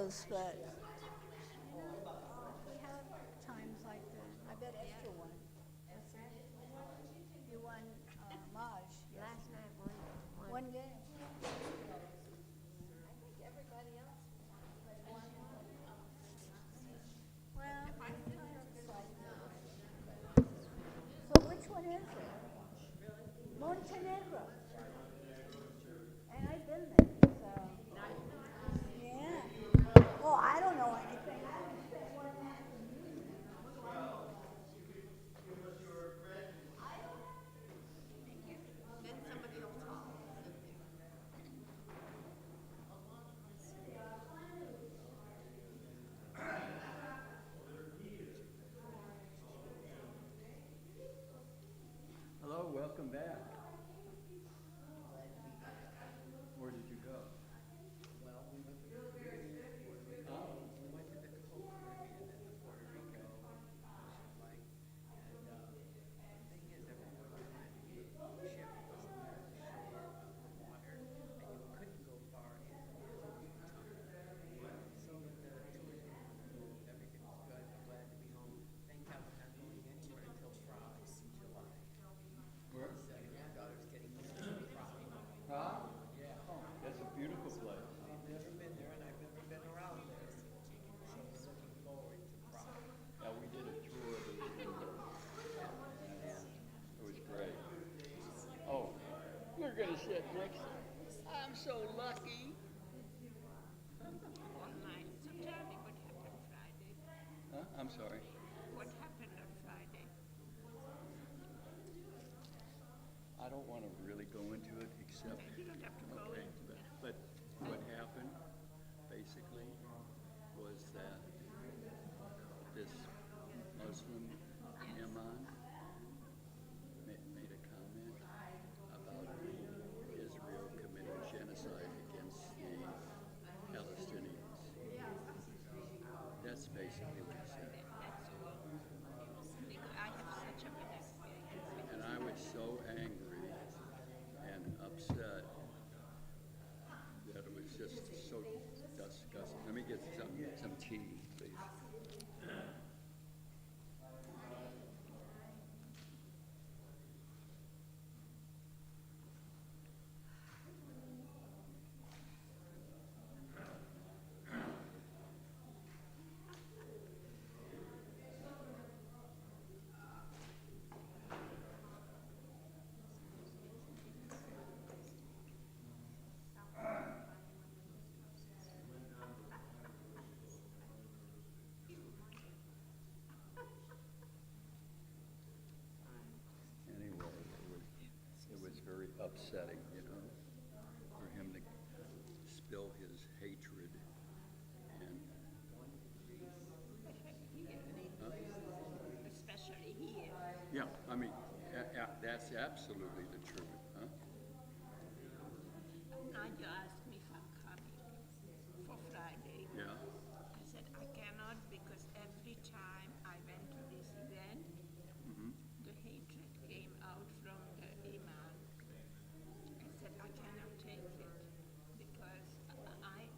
close, but we have times like that. I bet Esther won. You won Maj. Last night, One game. Well, so which one is it? Montenegro. And I've been there, so. Yeah. Oh, I don't know anything. I haven't spent 1.5 years. then somebody will talk. Hello, welcome back. Where did you go? Well, we went to the Caribbean, Puerto Rico. We went to the whole Caribbean and to Puerto Rico, Ocean Lake. And the thing is, everywhere we went, the ship was near the shore of the water, and you couldn't go far in because it was tunnel. So the tourism was good, everything was good. I'm glad to be home. Thank God we're not going anywhere until Prague in July. Where? So my granddaughter's getting married in Prague. Prague? Yeah. Oh, that's a beautiful place. I've never been there, and I've never been around there. So we're looking forward to Prague. Yeah, we did a tour of it. It was great. Oh, you're gonna sit next to me. I'm so lucky. Online. So tell me what happened Friday. Huh? I'm sorry. What happened on Friday? I don't want to really go into it except. You don't have to go Okay, into it. but what happened basically was that this Muslim imam made a comment about Israel committing genocide against the Palestinians. That's basically what he said. That's all. Because I have such a bad experience with And I was so angry and upset that it was just so disgusting. Let me get some tea, please. Anyway, it was very upsetting, you know, for him to spill his hatred and especially here. yeah, I mean, that's absolutely the truth, huh? Now you asked me if I'm coming for Friday. Yeah. I said I cannot because every time I went to this event, Mm-hmm. the hatred came out from the imam. I said I cannot take it because I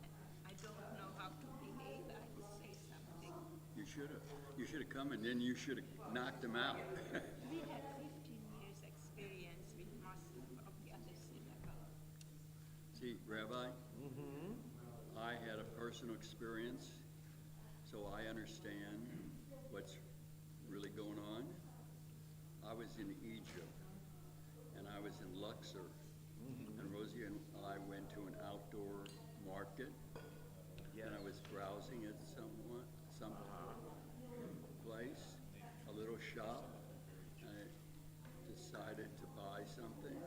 don't know how to behave. I will say something. You should have. You should have come and then you should have knocked him out. We had 15 years experience with Muslim of the other synagogue. See, Rabbi, I had a personal experience, so I understand what's really going on. I was in Egypt, and I was in Luxor, and Rosie and I went to an outdoor market, and I was browsing at some place, a little shop. I decided to buy something,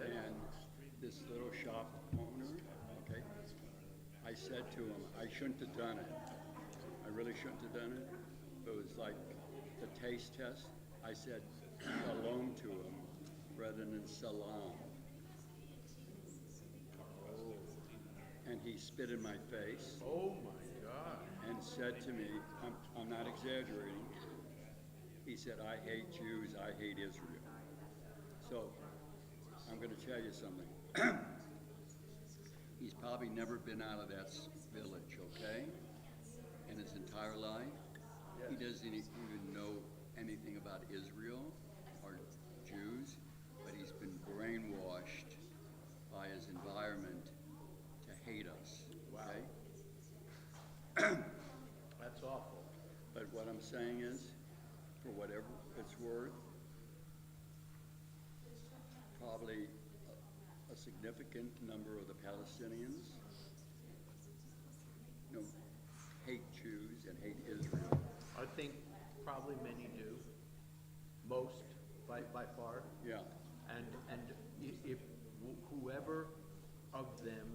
and this little shop owner, okay, I said to him, I shouldn't have done it. I really shouldn't have done it. It was like the taste test. I said shalom to him rather than salam. And he spit in my face. Oh my God. And said to me, I'm not exaggerating, he said, I hate Jews, I hate Israel. So, I'm going to tell you something. He's probably never been out of that village, okay, in his entire life. He doesn't even know anything about Israel or Jews, but he's been brainwashed by his environment to hate us, okay? That's awful. But what I'm saying is, for whatever it's worth, probably a significant number of the Palestinians, hate Jews and hate Israel. I think probably many do. Most, by far. Yeah. And if whoever of them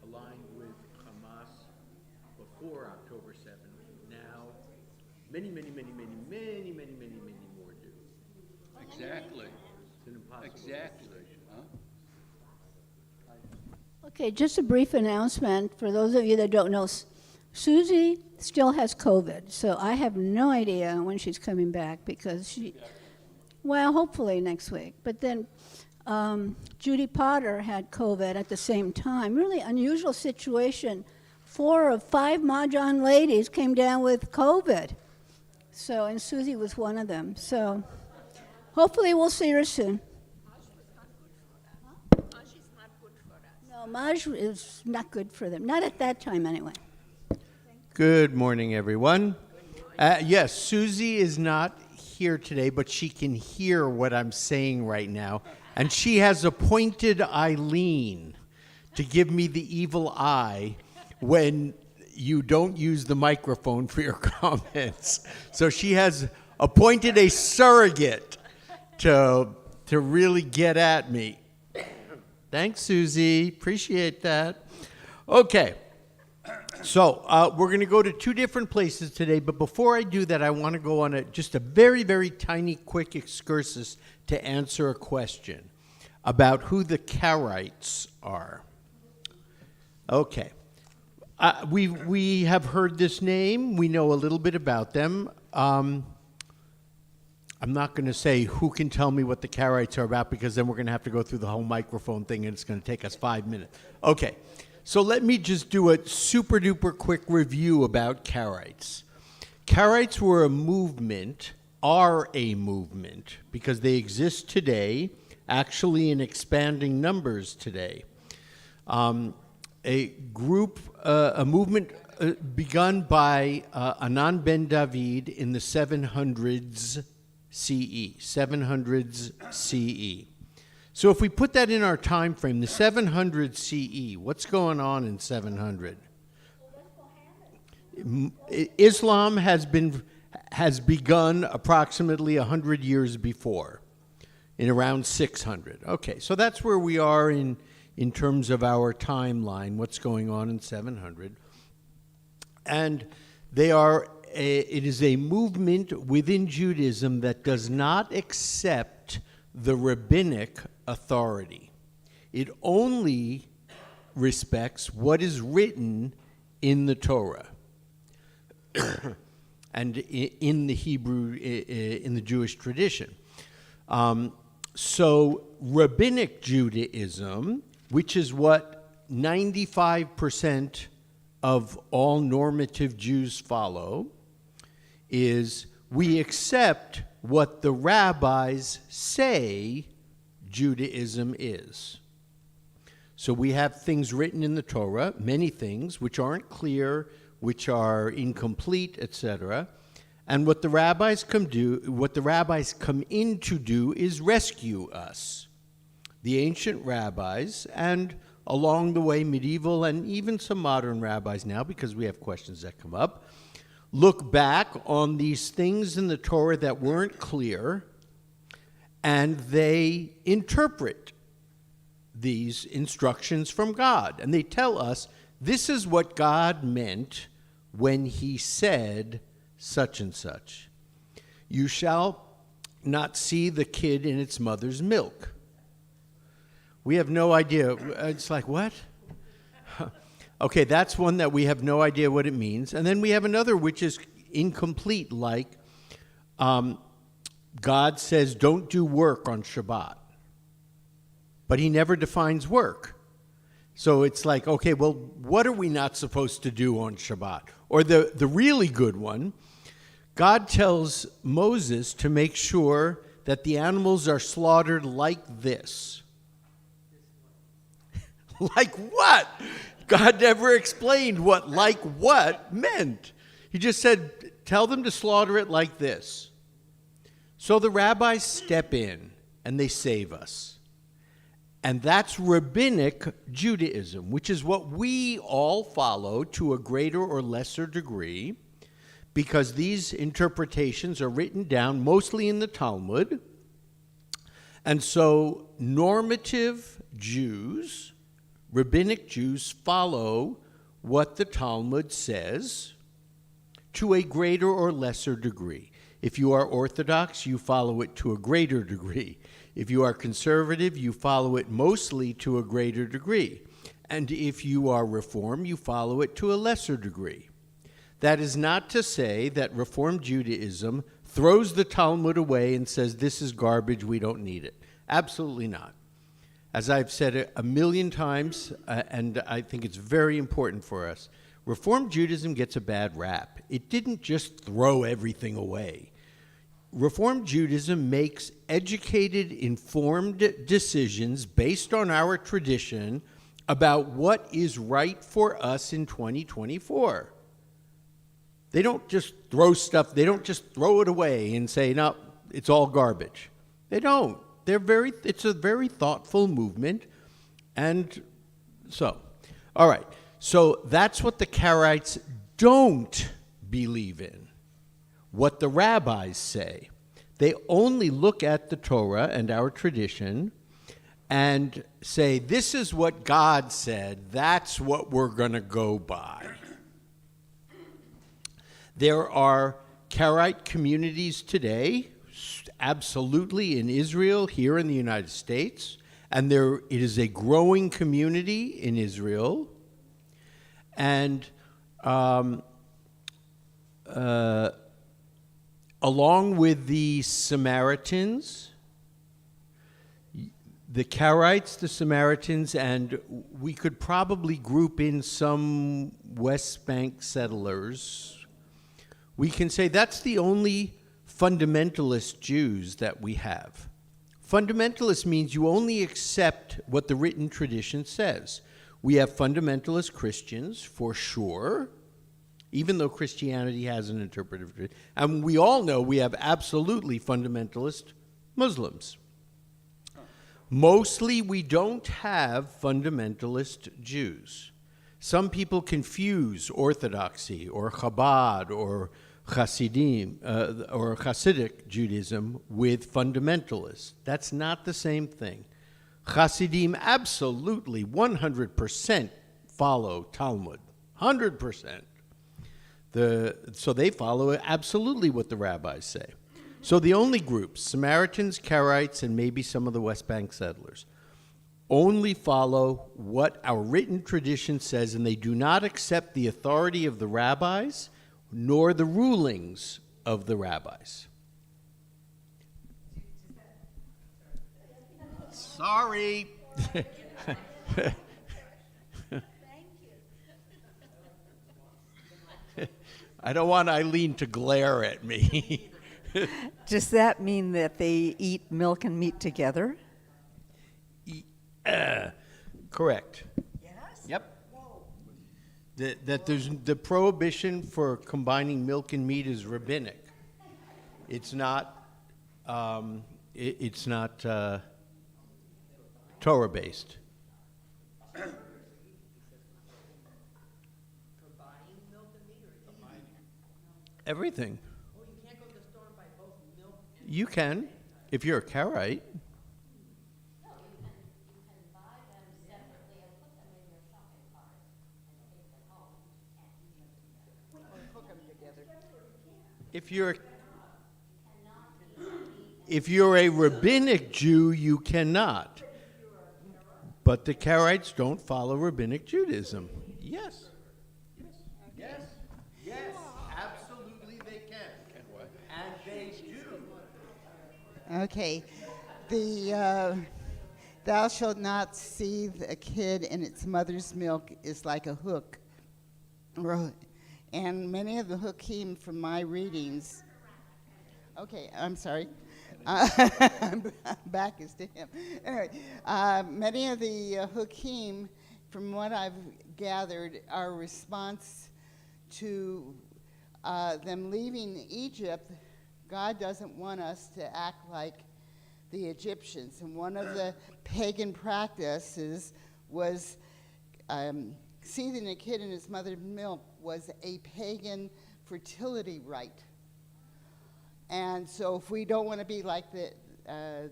aligned with Hamas before October 7th, now many more do. Exactly. It's an impossible Exactly. situation. Huh? Okay, just a brief announcement for those of you that don't know. Susie still has COVID, so I have no idea when she's coming back because well, hopefully next week. But then Judy Potter had COVID at the same time. Really unusual situation. 4 of 5 Mahjong ladies came down with COVID. So, and Susie was one of them. So hopefully we'll see her soon. Maj is not good for us. No, Maj is not good for them. Not at that time anyway. Good morning, everyone. Yes, Susie is not here today, but she can hear what I'm saying right now. And she has appointed Eileen to give me the evil eye when you don't use the microphone for your comments. So she has appointed a surrogate to really get at me. Thanks, Susie. Appreciate that. Okay. So we're going to go to 2 different places today, but before I do that, I want to go on just a very, very tiny, quick excursus to answer a question about who the Karaites are. Okay. We have heard this name. We know a little bit about them. I'm not going to say who can tell me what the Karaites are about because then we're going to have to go through the whole microphone thing and it's going to take us 5 minutes. Okay. So let me just do a super duper quick review about Karaites. Karaites are a movement, because they exist today, actually in expanding numbers today. A movement begun by Anand Ben David in the 700s CE. So if we put that in our time frame, the 700 CE, what's going on in 700? Islam has begun approximately 100 years before, in around 600. Okay, so that's where we are in terms of our timeline, what's going on in 700. And it is a movement within Judaism that does not accept the rabbinic authority. It only respects what is written in the Torah and in the Hebrew, in the Jewish tradition. So rabbinic Judaism, which is what 95% of all normative Jews follow, is we accept what the rabbis say Judaism is. So we have things written in the Torah, many things, which aren't clear, which are incomplete, etc. And what the rabbis come in to do is rescue us. The ancient rabbis, and along the way medieval and even some modern rabbis now, because we have questions that come up, look back on these things in the Torah that weren't clear, and they interpret these instructions from God. And they tell us, this is what God meant when he said such and such. You shall not see the kid in its mother's milk. We have no idea. It's like, what? Okay, that's one that we have no idea what it means. And then we have another which is incomplete, like God says don't do work on Shabbat. But he never defines work. So it's like, okay, well, what are we not supposed to do on Shabbat? Or the really good one, God tells Moses to make sure that the animals are slaughtered like this. Like what? God never explained what like what meant. He just said, tell them to slaughter it like this. So the rabbis step in and they save us. And that's rabbinic Judaism, which is what we all follow to a greater or lesser degree, because these interpretations are written down mostly in the Talmud. And so normative Jews, rabbinic Jews, follow what the Talmud says to a greater or lesser degree. If you are Orthodox, you follow it to a greater degree. If you are conservative, you follow it mostly to a greater degree. And if you are Reform, you follow it to a lesser degree. That is not to say that Reform Judaism throws the Talmud away and says, this is garbage, we don't need it. Absolutely not. As I've said a million times, and I think it's very important for us, Reform Judaism gets a bad rap. It didn't just throw everything away. Reform Judaism makes educated, informed decisions based on our tradition about what is right for us in 2024. They don't just throw stuff, they don't just throw it away and say, no, it's all garbage. They don't. It's a very thoughtful movement. And so, all right. So that's what the Karaites don't believe in. What the rabbis say. They only look at the Torah and our tradition and say, this is what God said, that's what we're going to go by. There are Karaite communities today, absolutely, in Israel, here in the United States, and it is a growing community in Israel. And along with the Samaritans, the Karaites, the Samaritans, and we could probably group in some West Bank settlers, we can say that's the only fundamentalist Jews that we have. Fundamentalist means you only accept what the written tradition says. We have fundamentalist Christians, for sure, even though Christianity has an interpretive tradition. And we all know we have absolutely fundamentalist Muslims. Mostly we don't have fundamentalist Jews. Some people confuse Orthodoxy or Chabad or Hasidim or Hasidic Judaism with fundamentalists. That's not the same thing. Hasidim absolutely 100% follow Talmud, 100%. So they follow absolutely what the rabbis say. So the only groups, Samaritans, Karaites, and maybe some of the West Bank settlers, only follow what our written tradition says, and they do not accept the authority of the rabbis nor the rulings of the rabbis. Sorry. I don't want Eileen to glare at me. Does that mean that they eat milk and meat together? Correct. Yes. Yep. That there's the prohibition for combining milk and meat is rabbinic. It's not. It's not Torah based. Everything. Oh, you can't go to the store and buy both milk and You can, if you're a Karaite. No, you can buy them separately and put them in your shopping cart and take them home. You can't eat them together. If you're a rabbinic Jew, you cannot. But the Karaites don't follow rabbinic Judaism. Yes. Yes. Yes. Absolutely they can. And they do. Okay. thou shalt not seethe a kid in its mother's milk is like a hook. And many of the hookim from my readings, okay, I'm sorry. Back is to him. Anyway, many of the hookim, from what I've gathered, are a response to them leaving Egypt. God doesn't want us to act like the Egyptians. And one of the pagan practices was seething a kid in his mother's milk was a pagan fertility rite. And so if we don't want to be like the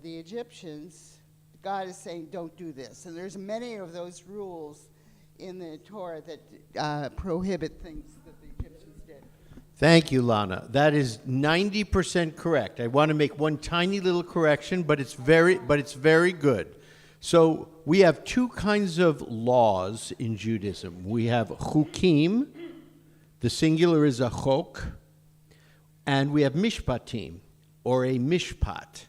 Egyptians, God is saying, don't do this. And there's many of those rules in the Torah that prohibit things that the Egyptians did. Thank you, Lana. That is 90% correct. I want to make one tiny little correction, but it's very good. So we have two kinds of laws in Judaism. We have chukim, the singular is a chok, and we have mishpatim, or a mishpat.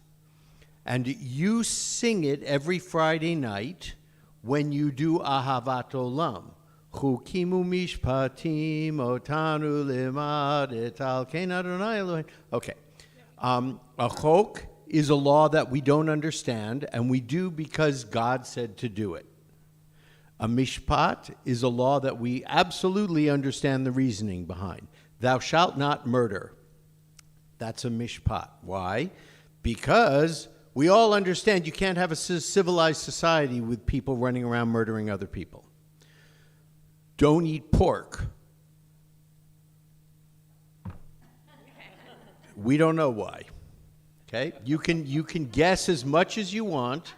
And you sing it every Friday night when you do Ahavat Olam. Chukimu mishpatim otanu limad et al ken Adonai Elohim. Okay. A chok is a law that we don't understand, and we do because God said to do it. A mishpat is a law that we absolutely understand the reasoning behind. Thou shalt not murder. That's a mishpat. Why? Because we all understand you can't have a civilized society with people running around murdering other people. Don't eat pork. We don't know why. Okay? You can guess as much as you want.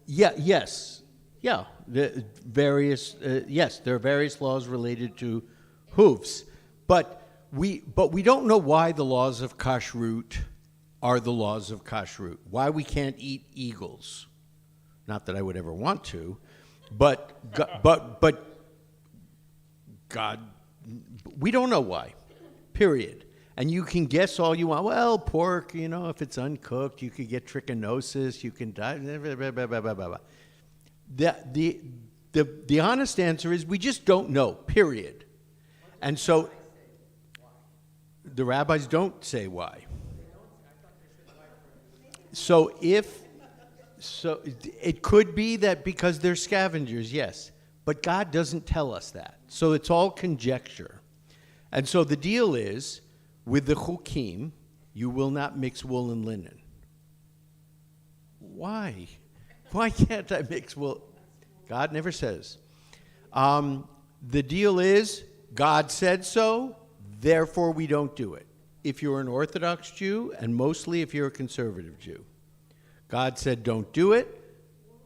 Yes. Yeah, there are various laws related to hooves, but we don't know why the laws of kashrut are the laws of kashrut. Why we can't eat eagles? Not that I would ever want to, but God, we don't know why. Period. And you can guess all you want. Well, pork, if it's uncooked, you could get trichinosis. You can die. Blah, blah, blah, blah, blah. The honest answer is we just don't know, period. And so the rabbis don't say why. So it could be that because they're scavengers, yes. But God doesn't tell us that. So it's all conjecture. And so the deal is, with the chukim, you will not mix wool and linen. Why? Why can't I mix wool? God never says. The deal is, God said so, therefore we don't do it. If you're an Orthodox Jew, and mostly if you're a conservative Jew. God said don't do it,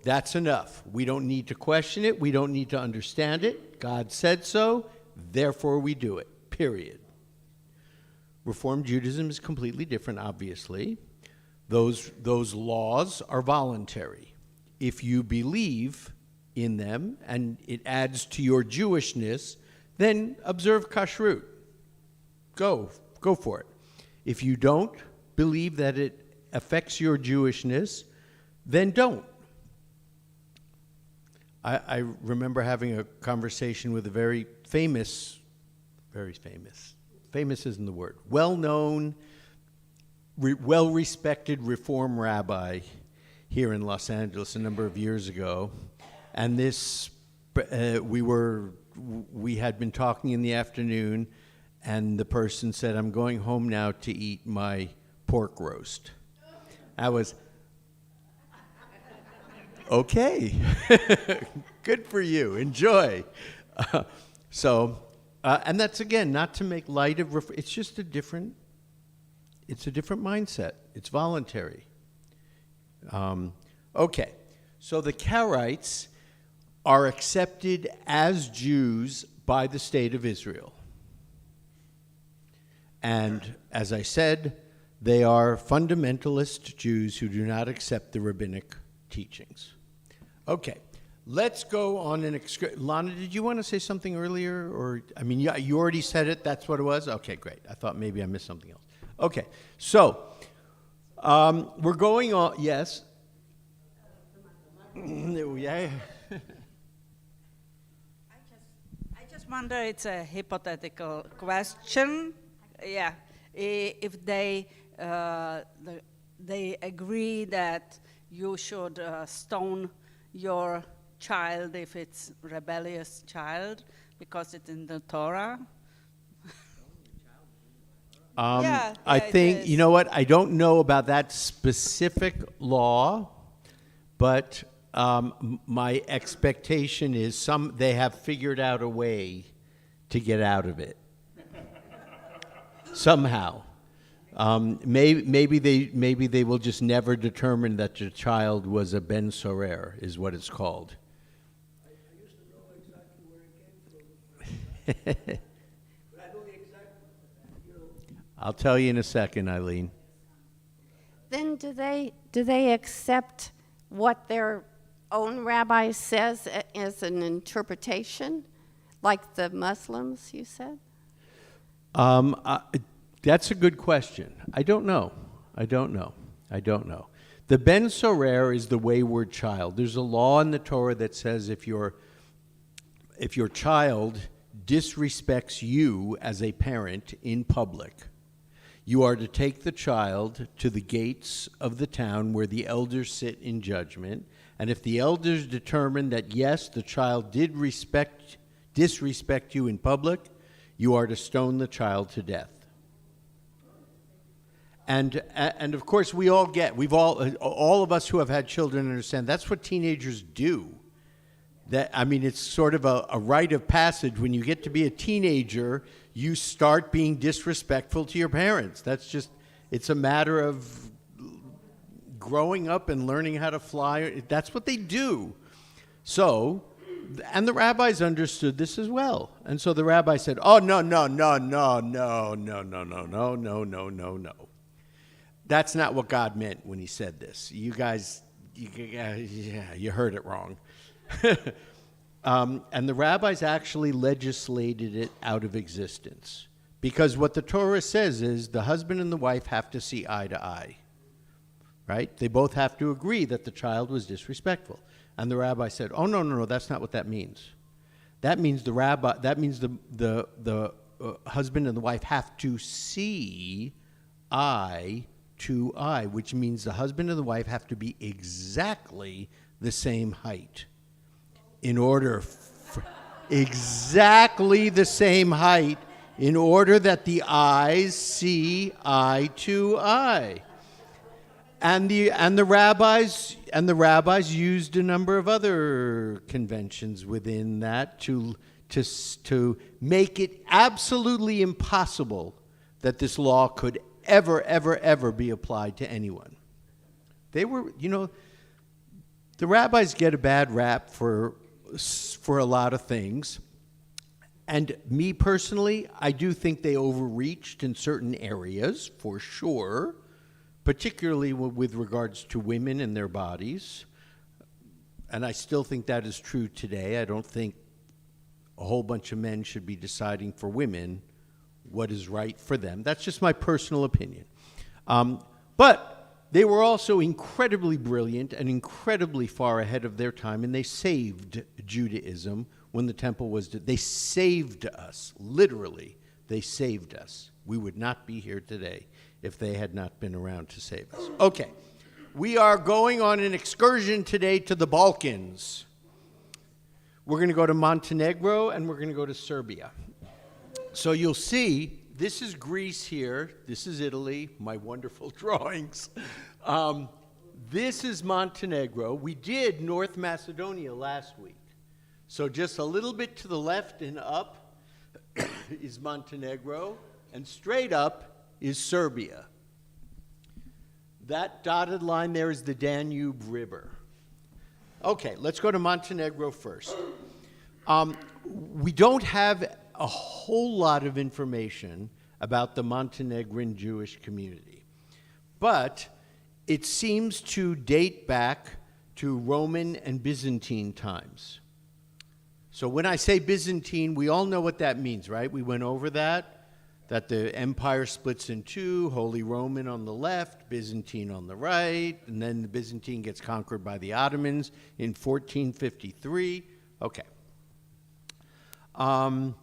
that's enough. We don't need to question it, we don't need to understand it. God said so, therefore we do it, period. Reform Judaism is completely different, obviously. Those laws are voluntary. If you believe in them and it adds to your Jewishness, then observe kashrut. Go for it. If you don't believe that it affects your Jewishness, then don't. I remember having a conversation with a very famous isn't the word, well-known, well-respected Reform rabbi here in Los Angeles a number of years ago. And we had been talking in the afternoon, and the person said, I'm going home now to eat my pork roast. I was, okay, good for you, enjoy. And that's, again, not to make light of, it's just a different mindset. It's voluntary. Okay, so the Karaites are accepted as Jews by the state of Israel. And as I said, they are fundamentalist Jews who do not accept the rabbinic teachings. Okay, let's go on an excursion. Lana, did you want to say something earlier? Or, I mean, you already said it. That's what it was? Okay, great. I thought maybe I missed something else. Okay, so we're going on. Yes? Yeah. I just wonder, it's a hypothetical question. Yeah, if they agree that you should stone your child if it's rebellious child because it's in the Torah. Yeah, I yeah, it think, you is. know what? I don't know about that specific law, but my expectation is they have figured out a way to get out of it somehow. Maybe they will just never determine that the child was a Ben Sorer, is what it's called. I used to know exactly where it came from. But I know the exact, I'll tell you in a second, Eileen. Then do they accept what their own rabbi says as an interpretation, like the Muslims, you said? That's a good question. I don't know. The Ben Sorer is the wayward child. There's a law in the Torah that says if your child disrespects you as a parent in public, you are to take the child to the gates of the town where the elders sit in judgment. And if the elders determine that, yes, the child did disrespect you in public, you are to stone the child to death. And of course, all of us who have had children understand that's what teenagers do. It's sort of a rite of passage. When you get to be a teenager, you start being disrespectful to your parents. It's a matter of growing up and learning how to fly. That's what they do. So, and the rabbis understood this as well. And so the rabbi said, oh, no. That's not what God meant when he said this. You guys, you heard it wrong. And the rabbis actually legislated it out of existence. Because what the Torah says is the husband and the wife have to see eye to eye. Right? They both have to agree that the child was disrespectful. And the rabbi said, oh, no, that's not what that means. That means the husband and the wife have to see eye to eye, which means the husband and the wife have to be exactly the same height exactly the same height in order that the eyes see eye to eye. And the rabbis used a number of other conventions within that to make it absolutely impossible that this law could ever be applied to anyone. They were, the rabbis get a bad rap for a lot of things. And me personally, I do think they overreached in certain areas, for sure, particularly with regards to women and their bodies. And I still think that is true today. I don't think a whole bunch of men should be deciding for women what is right for them. That's just my personal opinion. But they were also incredibly brilliant and incredibly far ahead of their time, and they saved Judaism when the temple was... They saved us, literally. They saved us. We would not be here today if they had not been around to save us. Okay, we are going on an excursion today to the Balkans. We're going to go to Montenegro, and we're going to go to Serbia. So you'll see, this is Greece here. This is Italy, my wonderful drawings. This is Montenegro. We did North Macedonia last week. So just a little bit to the left and up is Montenegro, and straight up is Serbia. That dotted line there is the Danube River. Okay, let's go to Montenegro first. We don't have a whole lot of information about the Montenegrin Jewish community, but it seems to date back to Roman and Byzantine times. So when I say Byzantine, we all know what that means, right? We went over that the empire splits in two, Holy Roman on the left, Byzantine on the right, and then the Byzantine gets conquered by the Ottomans in 1453. Okay. And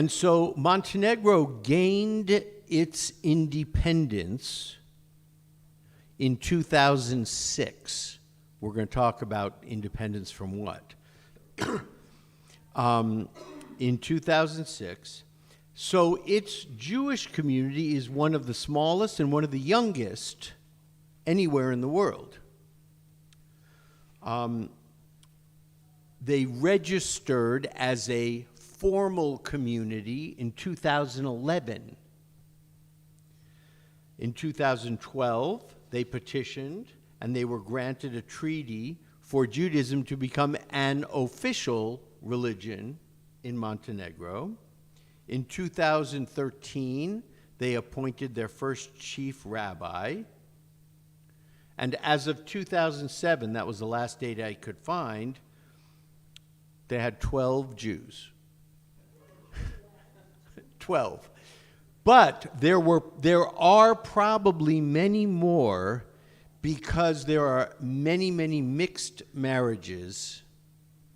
so Montenegro gained its independence in 2006. We're going to talk about independence from what? In 2006. So its Jewish community is one of the smallest and one of the youngest anywhere in the world. They registered as a formal community in 2011. In 2012, they petitioned and they were granted a treaty for Judaism to become an official religion in Montenegro. In 2013, they appointed their first chief rabbi. And as of 2007, that was the last data I could find, they had 12 Jews. 12. But there are probably many more because there are many, many mixed marriages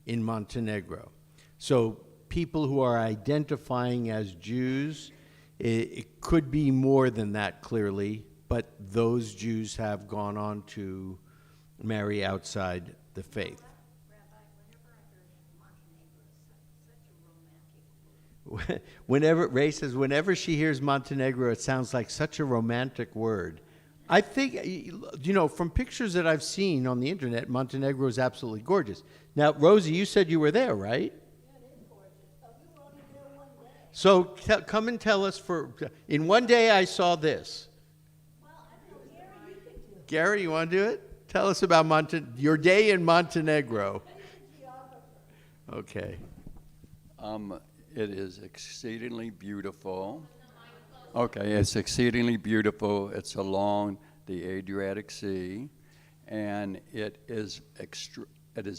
in Montenegro. So people who are identifying as Jews, it could be more than that clearly, but those Jews have gone on to marry outside the faith. Ray says, whenever she hears Montenegro, it sounds like such a romantic word. I think, from pictures that I've seen on the internet, Montenegro is absolutely gorgeous. Now, Rosie, you said you were there, right? Yeah, it is gorgeous. But we were only there one day. So come and tell us in one day I saw this. Well, I know, Gary, you could do it. Gary, you want to do it? Tell us about your day in Montenegro. Okay. It is exceedingly beautiful. Okay, it's exceedingly beautiful. It's along the Adriatic Sea, and it is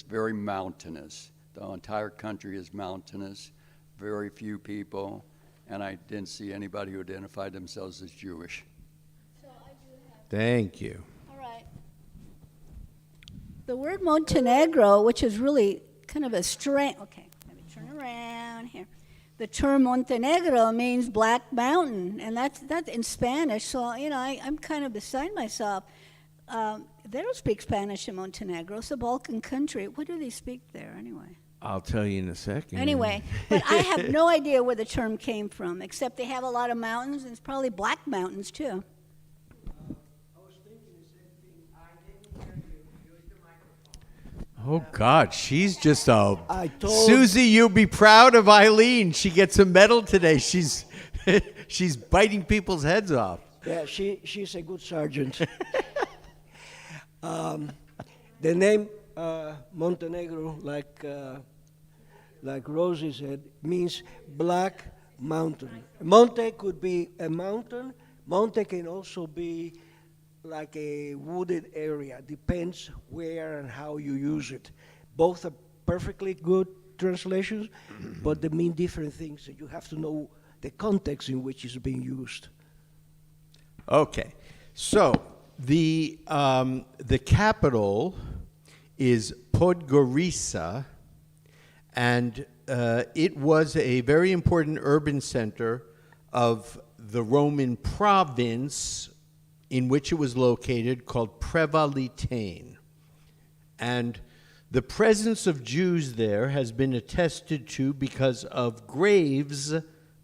very mountainous. The entire country is mountainous, very few people, and I didn't see anybody who identified themselves as Jewish. So I do have. Thank you. All right. The word Montenegro, which is really kind of a strange. Okay, let me turn around here. The term Montenegro means Black Mountain, and that's in Spanish. So I'm kind of beside myself. They don't speak Spanish in Montenegro. It's a Balkan country. What do they speak there anyway? I'll tell you in a second. Anyway, but I have no idea where the term came from, except they have a lot of mountains, and it's probably black mountains too. Oh, God, she's just Susie, you'll be proud of Eileen. She gets a medal today. She's she's biting people's heads off. Yeah, she's a good sergeant. The name Montenegro, like Rosie said, means Black Mountain. Monte could be a mountain. Monte can also be like a wooded area. Depends where and how you use it. Both are perfectly good translations, but they mean different things. So you have to know the context in which it's being used. Okay, so the capital is Podgorica, and it was a very important urban center of the Roman province in which it was located, called Prevalitaine. And the presence of Jews there has been attested to because of graves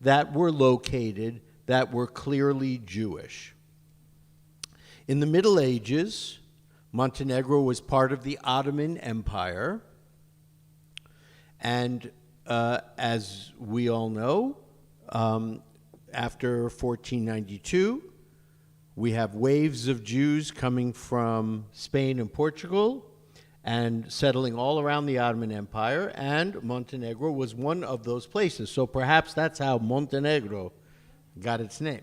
that were located that were clearly Jewish. In the Middle Ages, Montenegro was part of the Ottoman Empire, and as we all know, after 1492, we have waves of Jews coming from Spain and Portugal and settling all around the Ottoman Empire, and Montenegro was one of those places. So perhaps that's how Montenegro got its name.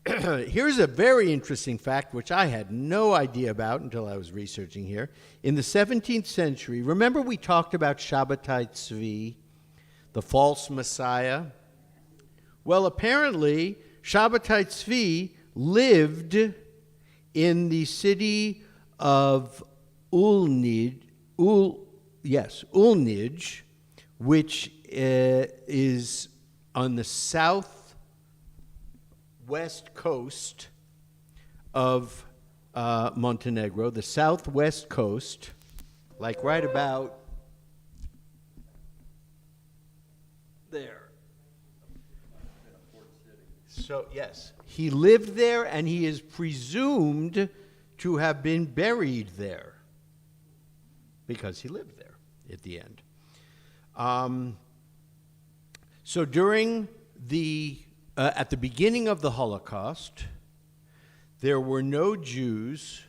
here's a very interesting fact, which I had no idea about until I was researching here. In the 17th century, remember we talked about Shabbatai Tzvi, the false messiah? Well, apparently, Shabbatai Tzvi lived in the city of Ulnij, which is on the southwest coast of Montenegro, the southwest coast, like right about there. So, yes, he lived there and he is presumed to have been buried there because he lived there at the end. So during at the beginning of the Holocaust, there were no Jews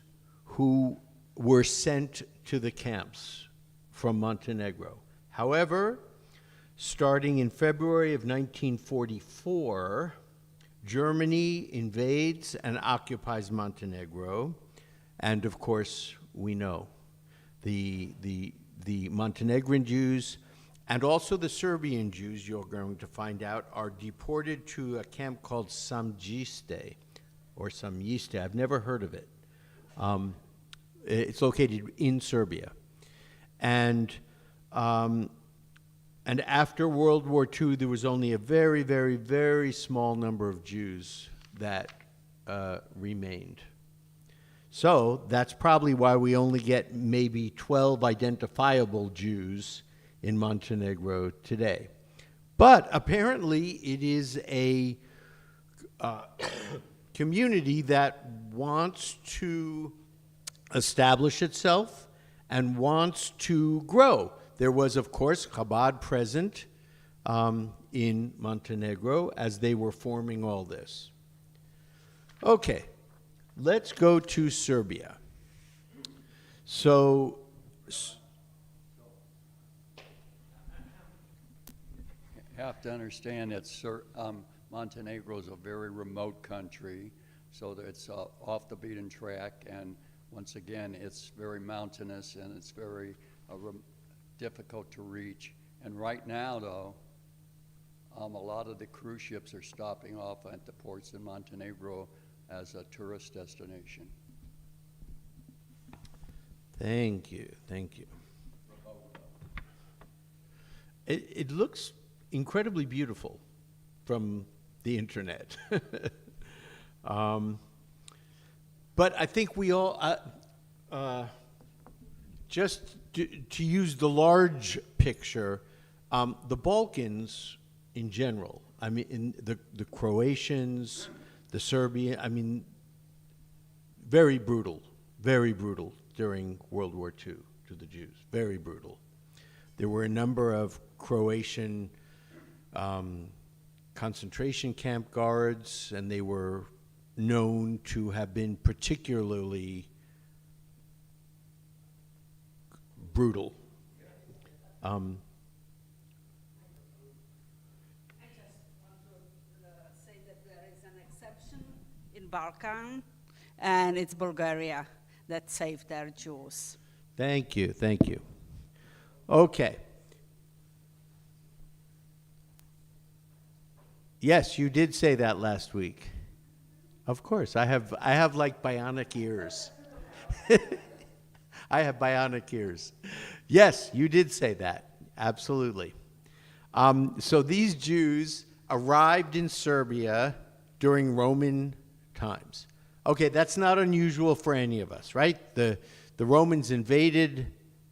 who were sent to the camps from Montenegro. However, starting in February of 1944, Germany invades and occupies Montenegro, and of course, we know the Montenegrin Jews and also the Serbian Jews, you're going to find out, are deported to a camp called Samjiste, or Samjiste. I've never heard of it. It's located in Serbia. And after World War II, there was only a very, very, very small number of Jews that remained. So that's probably why we only get maybe 12 identifiable Jews in Montenegro today. But apparently it is a community that wants to establish itself and wants to grow. There was, of course, Chabad present in Montenegro as they were forming all this. Okay, let's go to Serbia. So, You have to understand that Montenegro is a very remote country, so that it's off the beaten track, and once again, it's very mountainous and it's very difficult to reach. And right now, though, a lot of the cruise ships are stopping off at the ports in Montenegro as a tourist destination. thank you, thank you. It looks incredibly beautiful from the internet. But I think we all, just to use the large picture, the Balkans in general, I mean, in the Croatians, the Serbian, I mean, very brutal during World War II to the Jews, very brutal. There were a number of Croatian concentration camp guards, and they were known to have been particularly brutal. I just want to say that there is an exception in Balkan, and it's Bulgaria that saved their Jews. Thank you, thank you. Okay. Yes, you did say that last week. Of course, I have like bionic ears. I have bionic ears. Yes, you did say that. Absolutely. So these Jews arrived in Serbia during Roman times. Okay, that's not unusual for any of us, right? The Romans invaded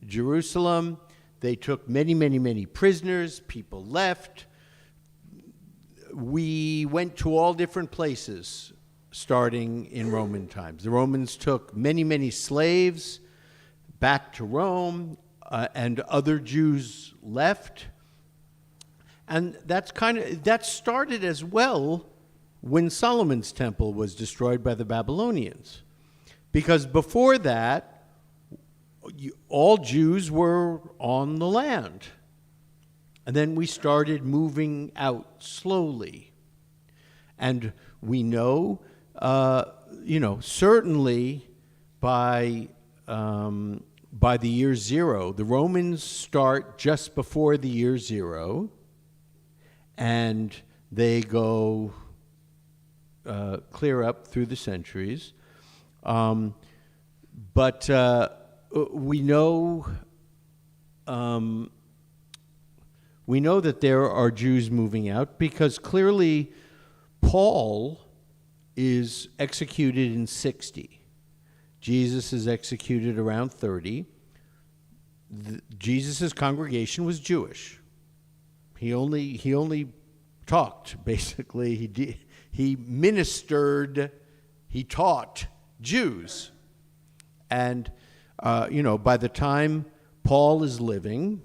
Jerusalem. They took many, many, many prisoners. People left. We went to all different places starting in Roman times. The Romans took many, many slaves back to Rome, and other Jews left. And that started as well when Solomon's temple was destroyed by the Babylonians. Because before that, all Jews were on the land. And then we started moving out slowly. And we know certainly by the year zero, the Romans start just before the year zero, and they go clear up through the centuries. But we know that there are Jews moving out because clearly Paul is executed in 60. Jesus is executed around 30. Jesus' congregation was Jewish. He only talked, basically. He ministered, he taught Jews. And, by the time Paul is living,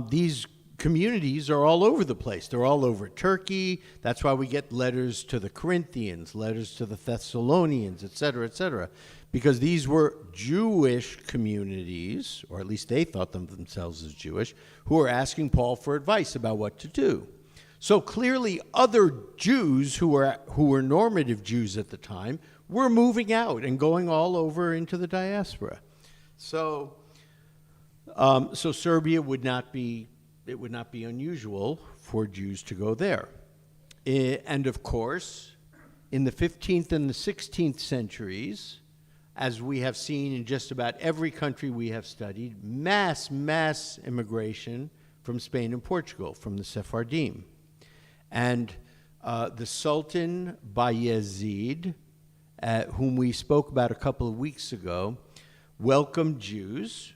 these communities are all over the place. They're all over Turkey. That's why we get letters to the Corinthians, letters to the Thessalonians, et cetera, because these were Jewish communities, or at least they thought themselves as Jewish, who were asking Paul for advice about what to do. So clearly other Jews who were normative Jews at the time were moving out and going all over into the diaspora. So Serbia would not be unusual for Jews to go there. And of course, in the 15th and the 16th centuries, as we have seen in just about every country we have studied, mass immigration from Spain and Portugal, from the Sephardim. And the Sultan Bayezid, whom we spoke about a couple of weeks ago, welcomed Jews.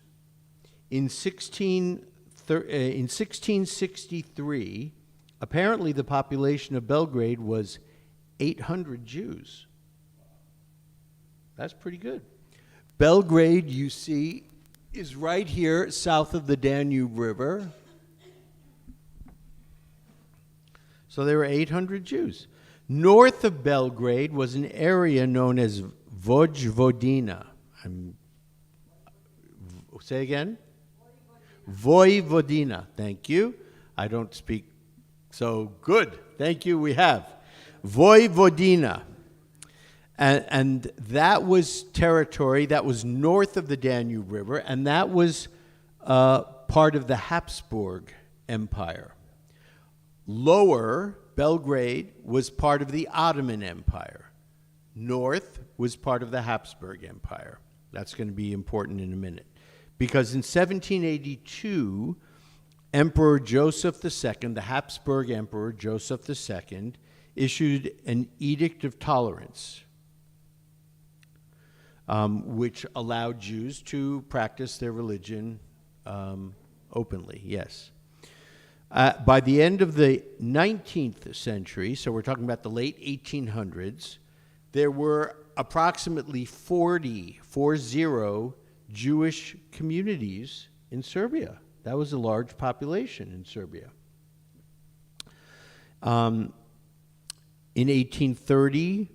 In 1663, apparently the population of Belgrade was 800 Jews. That's pretty good. Belgrade, you see, is right here south of the Danube River. So there were 800 Jews. North of Belgrade was an area known as Vojvodina. Say again? Vojvodina. Thank you. I don't speak so good. Thank you. We have Vojvodina. And that was territory that was north of the Danube River, and that was part of the Habsburg Empire. Lower Belgrade was part of the Ottoman Empire. North was part of the Habsburg Empire. That's going to be important in a minute. Because in 1782, Emperor Joseph II, the Habsburg Emperor Joseph II, issued an Edict of Tolerance, which allowed Jews to practice their religion openly, yes. By the end of the 19th century, so we're talking about the late 1800s, there were approximately 40 Jewish communities in Serbia. That was a large population in Serbia. In 1830,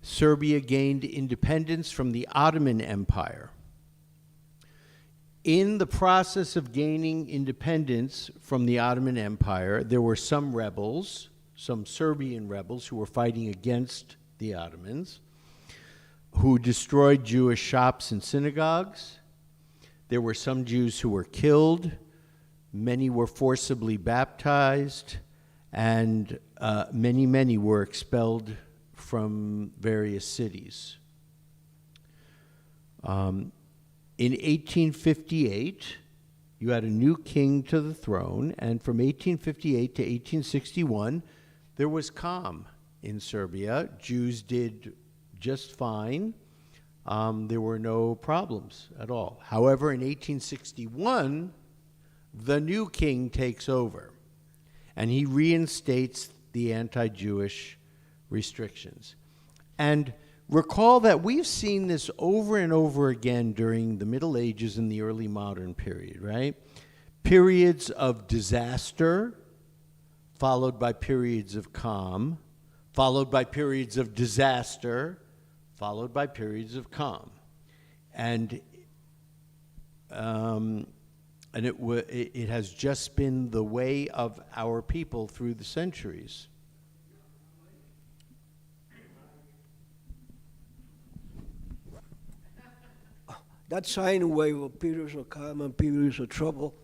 Serbia gained independence from the Ottoman Empire. In the process of gaining independence from the Ottoman Empire, there were some rebels, some Serbian rebels who were fighting against the Ottomans, who destroyed Jewish shops and synagogues. There were some Jews who were killed. Many were forcibly baptized, and many were expelled from various cities. In 1858, you had a new king to the throne, and from 1858 to 1861, there was calm in Serbia. Jews did just fine. There were no problems at all. However, in 1861, the new king takes over, and he reinstates the anti-Jewish restrictions. And recall that we've seen this over and over again during the Middle Ages and the early modern period, right? Periods of disaster, followed by periods of calm, followed by periods of disaster, followed by periods of calm. And it has just been the way of our people through the centuries. That sine wave of periods of calm and periods of trouble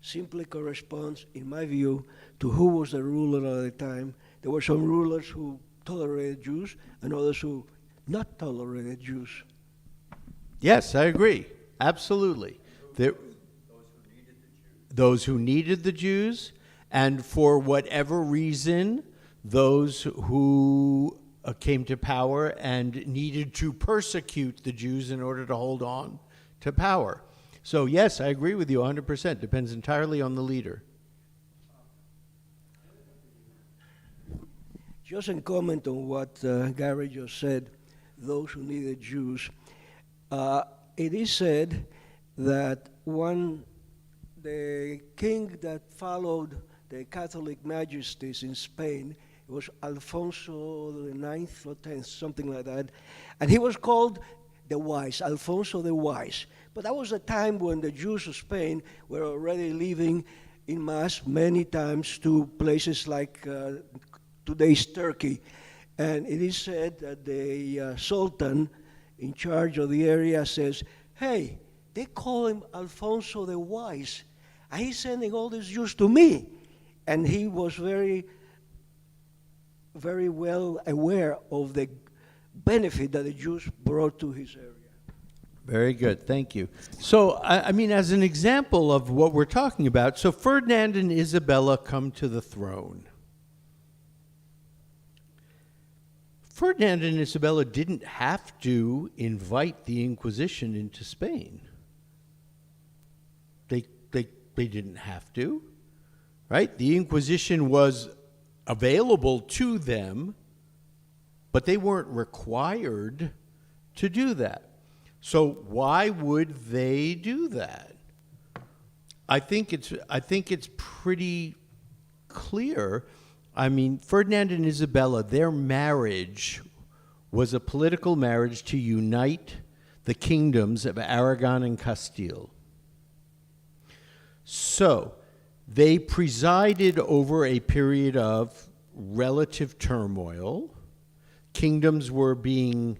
simply corresponds, in my view, to who was the ruler at the time. There were some rulers who tolerated Jews and others who not tolerated Jews. Yes, I agree. Absolutely. Those who needed the Jews, and for whatever reason, those who came to power and needed to persecute the Jews in order to hold on to power. So yes, I agree with you 100%. Depends entirely on the leader. Just in comment on what Gary just said, those who needed Jews, it is said that the king that followed the Catholic majesties in Spain, it was Alfonso the 9th or 10th, something like that, and he was called the Wise, Alfonso the Wise. But that was a time when the Jews of Spain were already living in mass many times to places like today's Turkey. And it is said that the Sultan in charge of the area says, hey, they call him Alfonso the Wise, and he's sending all these Jews to me. And he was very, very well aware of the benefit that the Jews brought to his area. Very good, thank you. So, I mean, as an example of what we're talking about, so Ferdinand and Isabella come to the throne. Ferdinand and Isabella didn't have to invite the Inquisition into Spain. They didn't have to, right? The Inquisition was available to them, but they weren't required to do that. So why would they do that? I think it's pretty clear. I mean, Ferdinand and Isabella, their marriage was a political marriage to unite the kingdoms of Aragon and Castile. So they presided over a period of relative turmoil. Kingdoms were being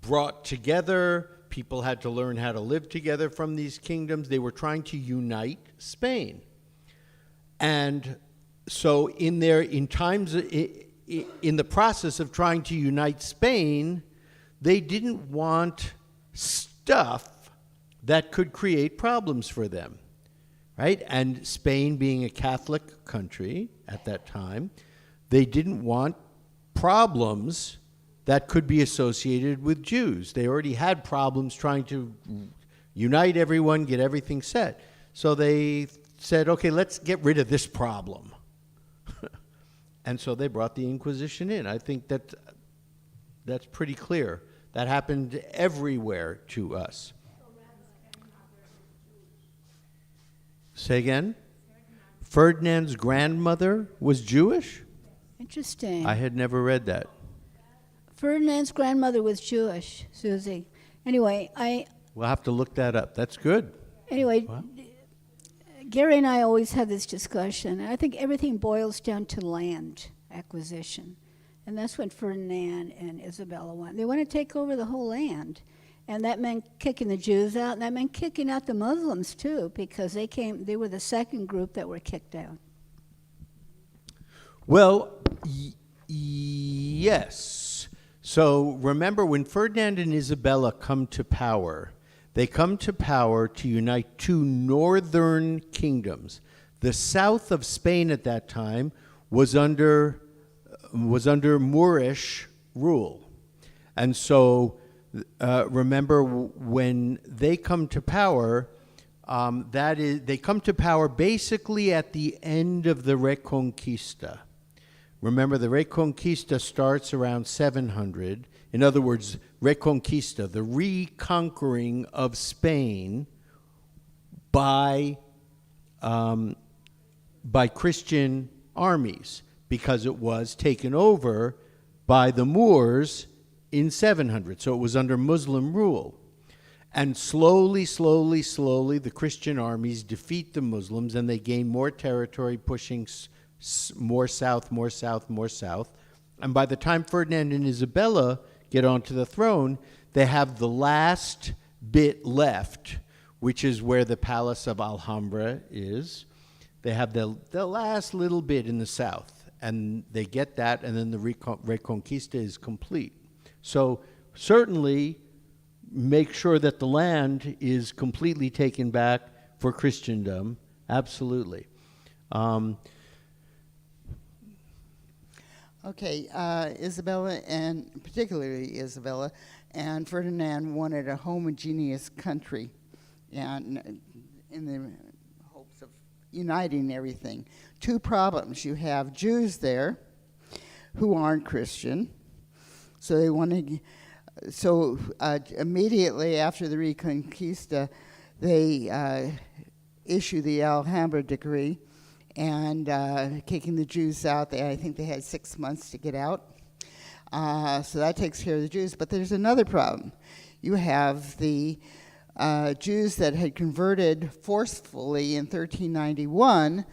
brought together. People had to learn how to live together from these kingdoms. They were trying to unite Spain. And so in the process of trying to unite Spain, they didn't want stuff that could create problems for them, right? And Spain being a Catholic country at that time, they didn't want problems that could be associated with Jews. They already had problems trying to unite everyone, get everything set. So they said, okay, let's get rid of this problem. And so they brought the Inquisition in. I think that's pretty clear. That happened everywhere to us. Say again? Ferdinand's grandmother was Jewish? Interesting. I had never read that. Ferdinand's grandmother was Jewish, Susie. Anyway, We'll have to look that up. That's good. Anyway, What? Gary and I always have this discussion. And I think everything boils down to land acquisition. And that's what Ferdinand and Isabella want. They want to take over the whole land. And that meant kicking the Jews out, and that meant kicking out the Muslims too, because they were the second group that were kicked out. Well, yes. So remember, when Ferdinand and Isabella come to power, they come to power to unite two northern kingdoms. The south of Spain at that time was under Moorish rule. And so remember, when they come to power, they come to power basically at the end of the Reconquista. Remember, the Reconquista starts around 700. In other words, Reconquista, the reconquering of Spain by Christian armies, because it was taken over by the Moors in 700. So it was under Muslim rule. And slowly, the Christian armies defeat the Muslims, and they gain more territory, pushing more south. And by the time Ferdinand and Isabella get onto the throne, they have the last bit left, which is where the Palace of Alhambra is. They have the last little bit in the south, and they get that, and then the Reconquista is complete. So certainly make sure that the land is completely taken back for Christendom, absolutely. Okay, Isabella, and particularly Isabella, and Ferdinand wanted a homogeneous country, and in the hopes of uniting everything. Two problems. You have Jews there who aren't Christian, so they wanted. So immediately after the Reconquista, they issue the Alhambra Decree, and kicking the Jews out. I think they had 6 months to get out. So that takes care of the Jews. But there's another problem. You have the Jews that had converted forcefully in 1391,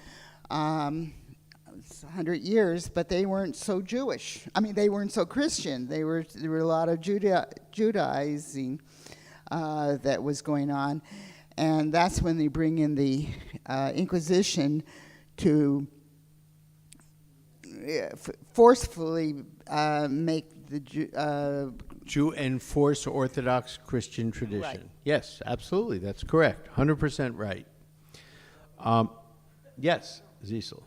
100 years, but they weren't so Jewish. I mean, they weren't so Christian. There were a lot of Judaizing that was going on. And that's when they bring in the Inquisition to forcefully make the To enforce Orthodox Christian tradition. Right. Yes, absolutely, that's correct, 100% right. Yes, Cecil.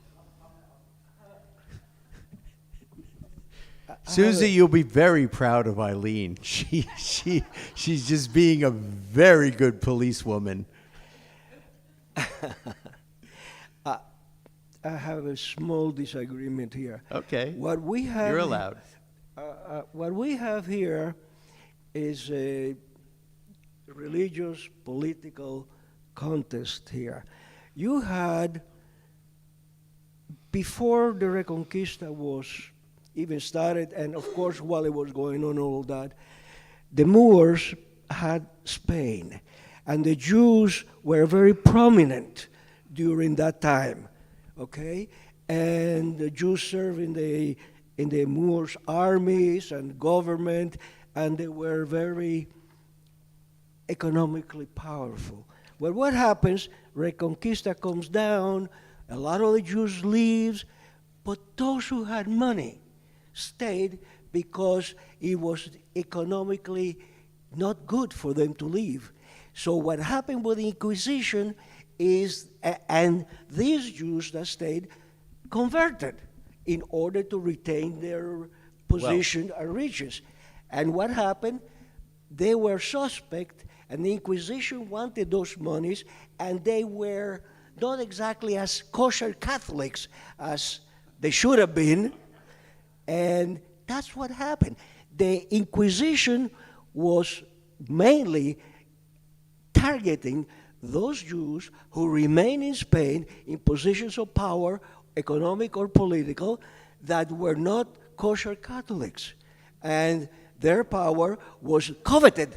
Susie, you'll be very proud of Eileen. She's just being a very good policewoman. I have a small disagreement here. Okay. What we have You're allowed. What we have here is a religious political contest here. You had, before the Reconquista was even started, and of course while it was going on, all that, the Moors had Spain, and the Jews were very prominent during that time, okay? And the Jews served in the Moors' armies and government, and they were very economically powerful. Well, what happens, Reconquista comes down, a lot of the Jews leaves, but those who had money stayed because it was economically not good for them to leave. So what happened with the Inquisition is, and these Jews that stayed converted in order to retain their position and riches. And what happened? They were suspect, and the Inquisition wanted those monies, and they were not exactly as kosher Catholics as they should have been. And that's what happened. The Inquisition was mainly targeting those Jews who remain in Spain in positions of power, economic or political, that were not kosher Catholics. And their power was coveted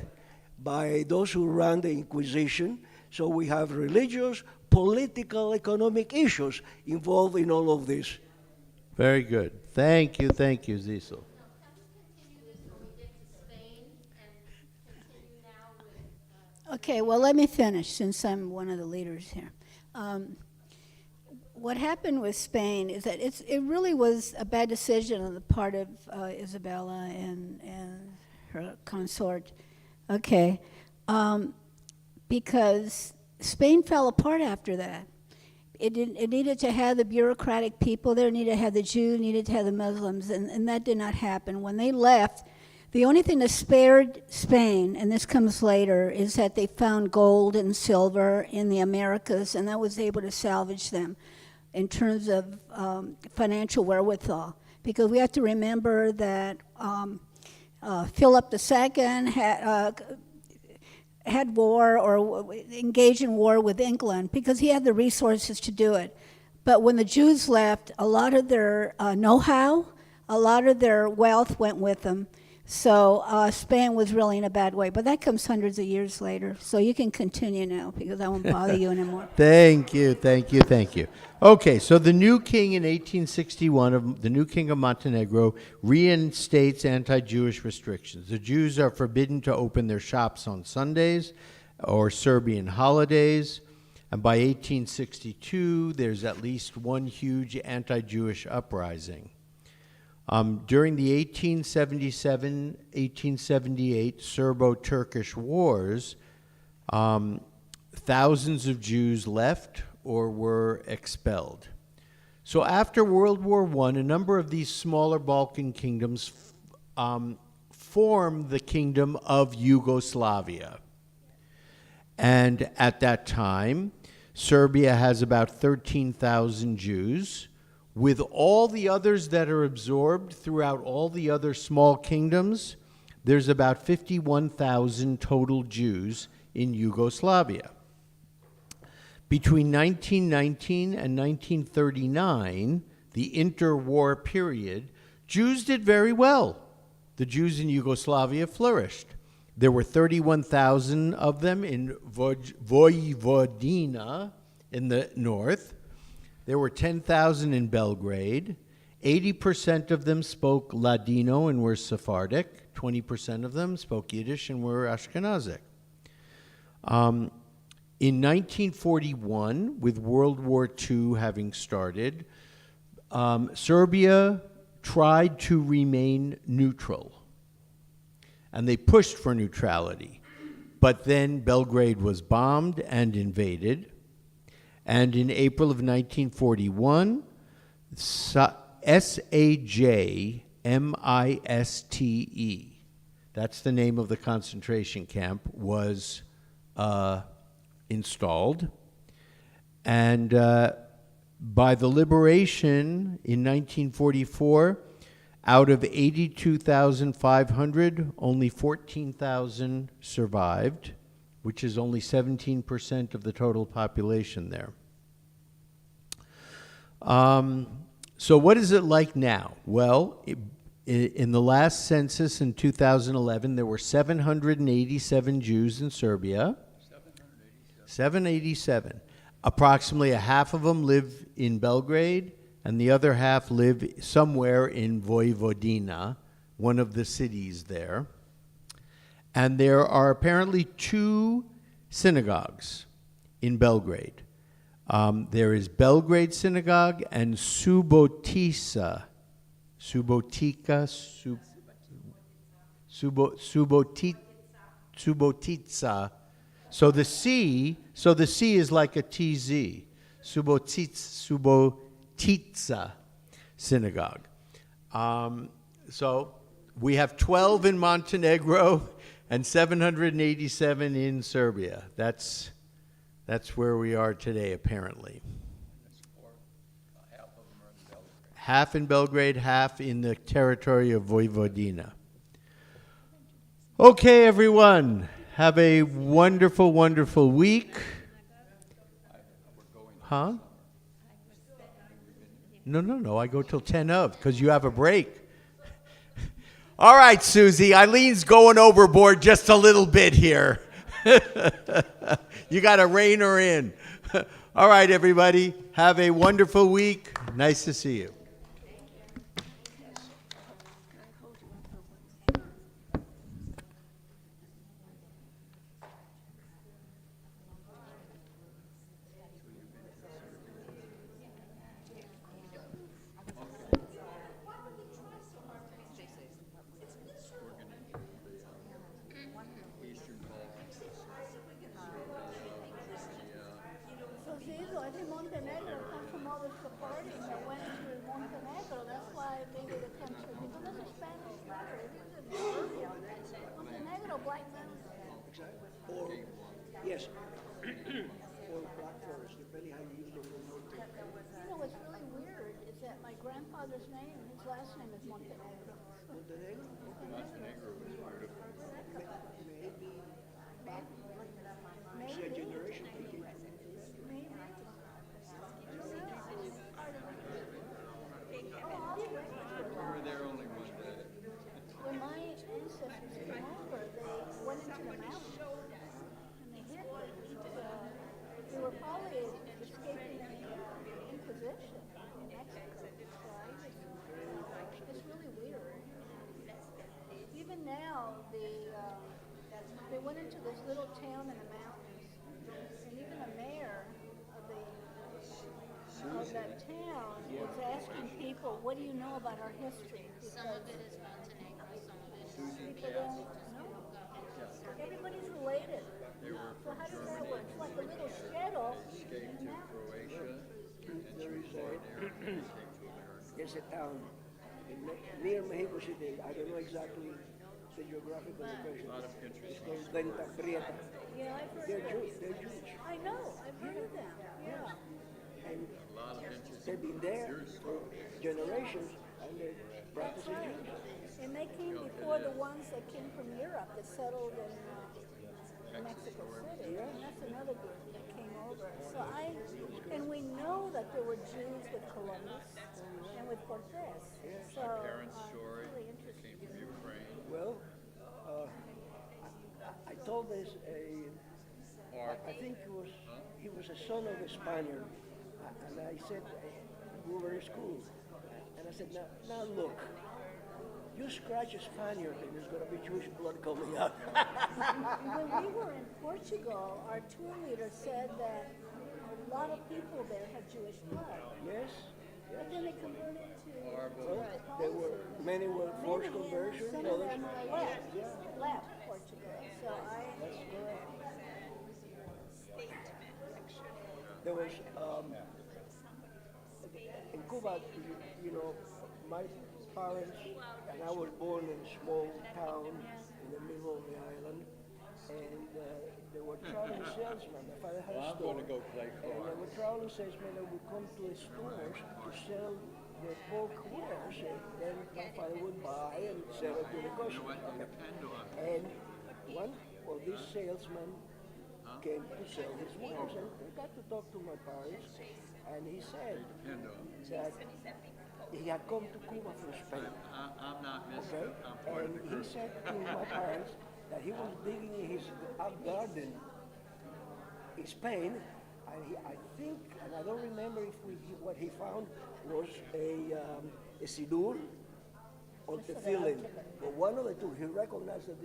by those who ran the Inquisition. So we have religious, political, economic issues involved in all of this. Very good. Thank you, Cecil. Okay, well, let me finish since I'm one of the leaders here. What happened with Spain is that it really was a bad decision on the part of Isabella and her consort. Okay, because Spain fell apart after that. It needed to have the bureaucratic people there, needed to have the Jews, needed to have the Muslims, and that did not happen. When they left, the only thing that spared Spain, and this comes later, is that they found gold and silver in the Americas, and that was able to salvage them in terms of financial wherewithal. Because we have to remember that Philip II had war or engaged in war with England because he had the resources to do it. But when the Jews left, a lot of their know-how, a lot of their wealth went with them. So Spain was really in a bad way, but that comes hundreds of years later. So you can continue now because I won't bother you anymore. Thank you, thank you, thank you. Okay, so the new king in 1861, the new king of Montenegro, reinstates anti-Jewish restrictions. The Jews are forbidden to open their shops on Sundays or Serbian holidays. And by 1862, there's at least one huge anti-Jewish uprising. During the 1877-1878 Serbo-Turkish wars, thousands of Jews left or were expelled. So after World War I, a number of these smaller Balkan kingdoms formed the Kingdom of Yugoslavia. And at that time, Serbia has about 13,000 Jews. With all the others that are absorbed throughout all the other small kingdoms, there's about 51,000 total Jews in Yugoslavia. Between 1919 and 1939, the interwar period, Jews did very well. The Jews in Yugoslavia flourished. There were 31,000 of them in Vojvodina in the north. There were 10,000 in Belgrade. 80% of them spoke Ladino and were Sephardic. 20% of them spoke Yiddish and were Ashkenazic. In 1941, with World War II having started, Serbia tried to remain neutral. And they pushed for neutrality. But then Belgrade was bombed and invaded. And in April of 1941, SAJMISTE, that's the name of the concentration camp, was installed. And by the liberation in 1944, out of 82,500, only 14,000 survived, which is only 17% of the total population there. So what is it like now? Well, in the last census in 2011, there were 787 Jews in Serbia. 787. Approximately a half of them live in Belgrade, and the other half live somewhere in Vojvodina, one of the cities there. And there are apparently 2 synagogues in Belgrade. There is Belgrade Synagogue and Subotica. Subotica. So the C is like a TZ. Subotica Synagogue. So we have 12 in Montenegro and 787 in Serbia. That's where we are today, apparently. Half in Belgrade, half in the territory of Vojvodina. Okay, everyone. Have a wonderful, wonderful week. Huh? No. I go till 10 of, because you have a break. All right, Susie. Eileen's going overboard just a little bit here. You got to rein her in. All right, everybody. Have a wonderful week. Nice to see you. Montenegro comes from all the Sephardim that went to Montenegro. That's why maybe the country, because there's a Spanish letter. It is in Serbia. Montenegro, Black Mountain. Or, yes, or Black Forest, depending how you use the word Montenegro. You know what's really weird is that my grandfather's name, his last name is Montenegro. Montenegro? Montenegro is beautiful. Maybe. It's a generation that came from Montenegro. We were there only one day. When my this little town in the mountains, and even the mayor of that town was asking people, "What do you know about our history?" Some of it is Montenegro, some of it is People don't know. Everybody's related. So how does that work? It's like a little shtetl. Escaped to Croatia, and she was born there, and came to America. There's a town near Mexico City. I don't know exactly the geographical location. A lot of interest. It's called Venta Prieta. Yeah, I've heard They're that. Jews. They're Jewish. I know. I've heard of them. Yeah. And A lot of interest. they've been there for generations, and they're practicing Jews. And they came before the ones that came from Europe that settled in Mexico City. And that's another group that came over. So and we know that there were Jews with Columbus and with Cortez. So Parents' story, really they interesting. came from Ukraine. Well, I told this I think he was a son of a Spaniard, and I said we were in school, and I said, now look, you scratch a Spaniard and there's gonna be Jewish blood coming out. When we were in Portugal, our tour leader said that a lot of people there had Jewish blood. Yes. But then they converted to Well, there were many were forced conversion, some of others. them left Portugal. So That's correct. There was in Cuba, you know, my parents and I was born in a small town in the middle of the island, and there were traveling salesmen. My father had a I'm store, gonna go play and there cards. were traveling salesmen that would come to the stores to sell the bulk wares, and then my father would buy and sell it to the customer. And one of these salesmen came to sell his wares, and we got to talk to my parents, and he said that he had come to Cuba from Spain. I'm not Okay? Mr. I'm part of And the he group. said to my parents that he was digging in his garden in Spain, and I think, and I don't remember if what he found was a sidur or tefillin, but one of the two. He recognized that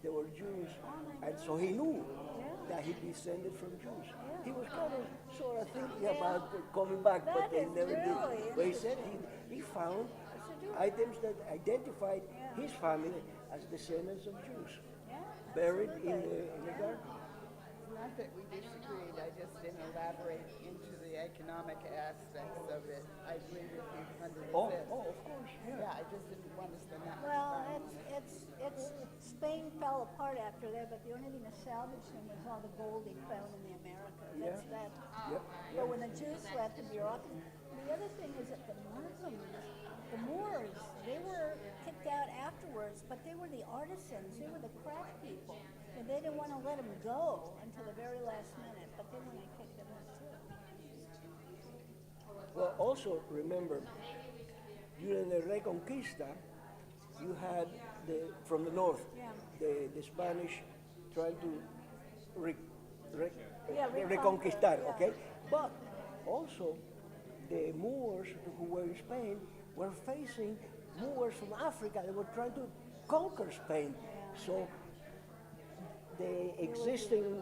they were Jews, and so he knew that he descended from Jews. He was kind of sort of thinking about coming back, but That they is never really did. But he said he found items that identified his family as descendants of Jews, buried in the garden. Not that we disagreed, I just didn't elaborate into the economic aspects of it. I agree with you 100%. Oh, of course, yeah. Yeah, I just didn't want to spend that much well, time. it's Spain fell apart after that, but the only thing that salvaged him was all the gold he found in the Americas. That's that. Yep. But when the Jews left, the bureaucracy. The other thing is that the Muslims, the Moors, they were kicked out afterwards, but they were the artisans, they were the craft people, and they didn't want to let them go until the very last minute. But then when they kicked them out too. Well, also remember, during the Reconquista, you had from the north, the Spanish trying to reconquistar, yeah. okay? But also, the Moors who were in Spain were facing Moors from Africa. They were trying to conquer Spain. So the existing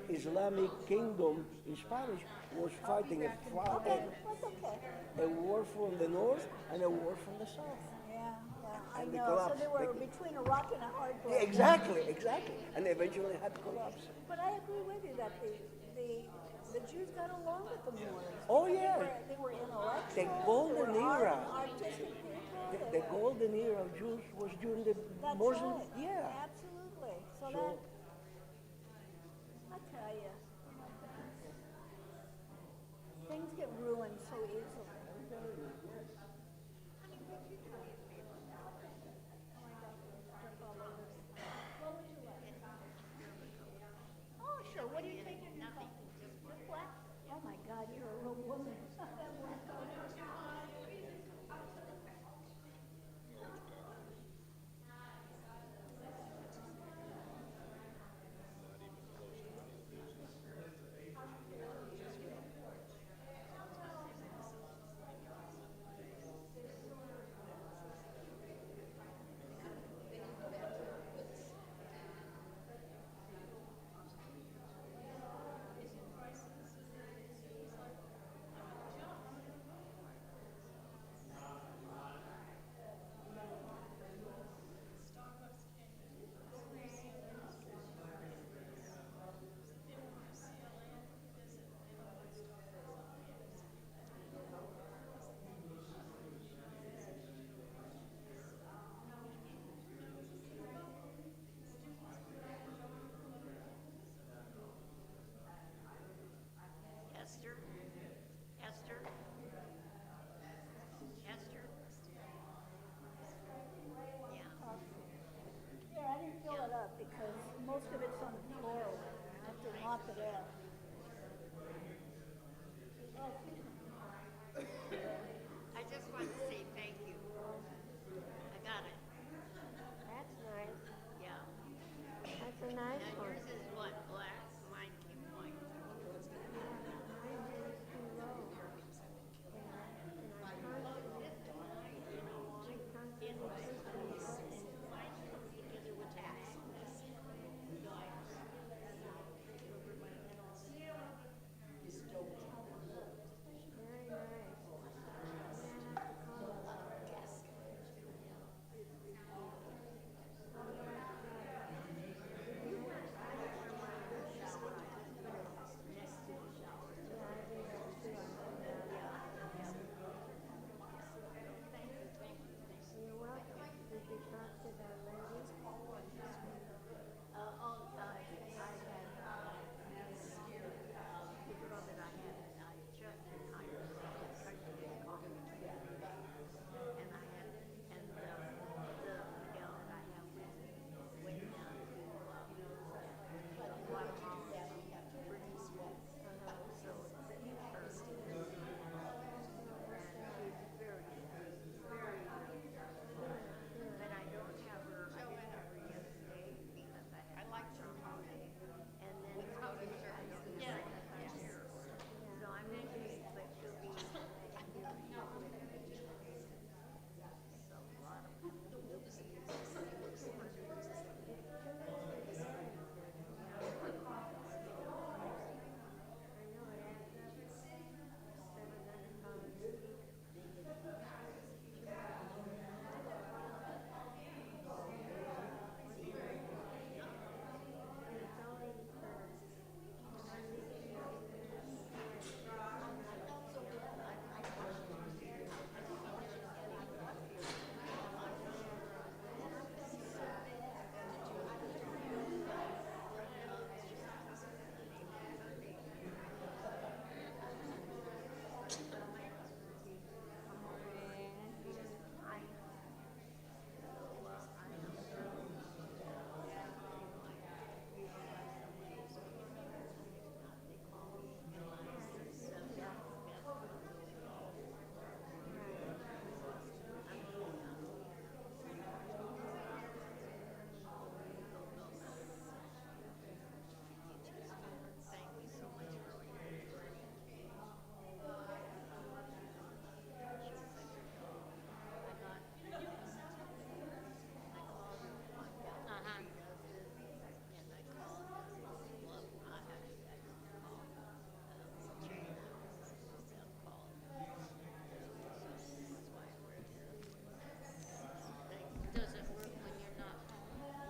Islamic kingdom in Spanish was fighting Okay, that's okay. a war from the north and a war from the south. Yeah, I And they know. So collapsed. they were They- between a rock and a hard Yeah, place. exactly. And eventually had to collapse. But I agree with you that the Jews got along with the Moors. Oh, yeah. They were intellectual. The golden they were era. artistic people. The golden era of Jews was during the That's Muslim, right. yeah. Absolutely. So, So- that, I tell you, things get ruined so easily. Oh, sure. What do you think? Nothing. What? Oh my God, you're a real woman.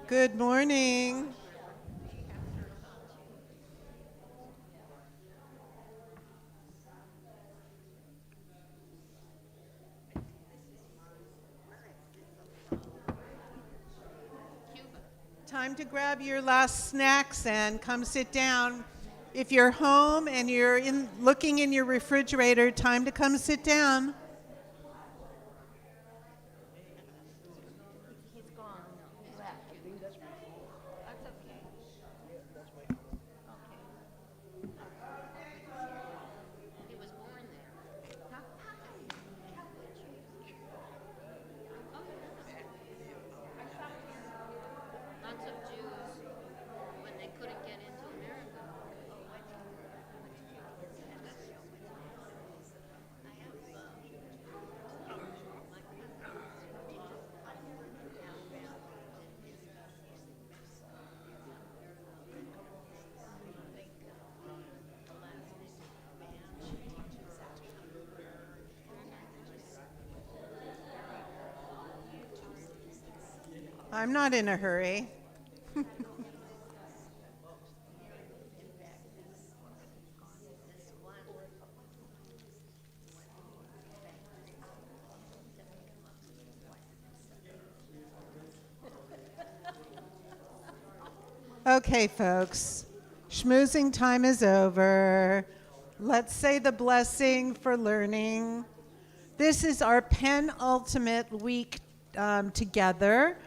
Good morning. Time to grab your last snacks and come sit down. If you're home and you're looking in your refrigerator, time to come sit down. He's gone. He left. That's okay. He was born there. Lots of Jews, when they couldn't get into America. I'm not in a hurry. Okay, folks, schmoozing time is over. Let's say the blessing for learning. This is our penultimate week together.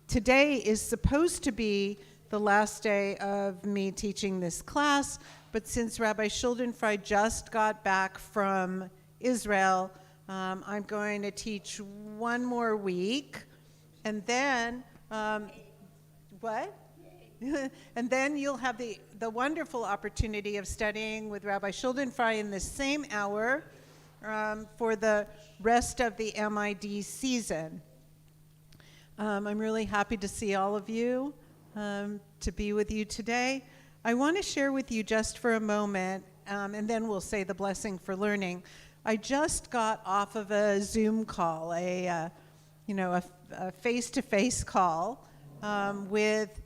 Today is supposed to be the last day of me teaching this class, but since Rabbi Schuldenfrei just got back from Israel, I'm going to teach one more week, and then, what? And then you'll have the wonderful opportunity of studying with Rabbi Schuldenfrei in the same hour for the rest of the MID season. I'm really happy to see all of you, to be with you today. I want to share with you just for a moment, and then we'll say the blessing for learning. I just got off of a Zoom call, a face-to-face call with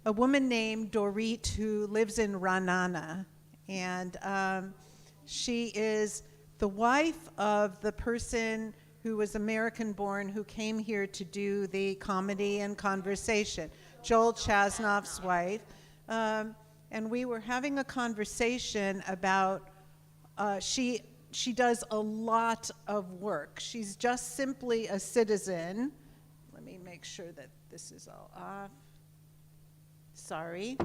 a woman named Dorit who lives in Ra'anana, and she is the wife of the person who was American-born who came here to do the comedy and conversation, Joel Chasnoff's wife. And we were having a conversation about, she does a lot of work. She's just simply a citizen. Let me make sure that this is all off. Sorry.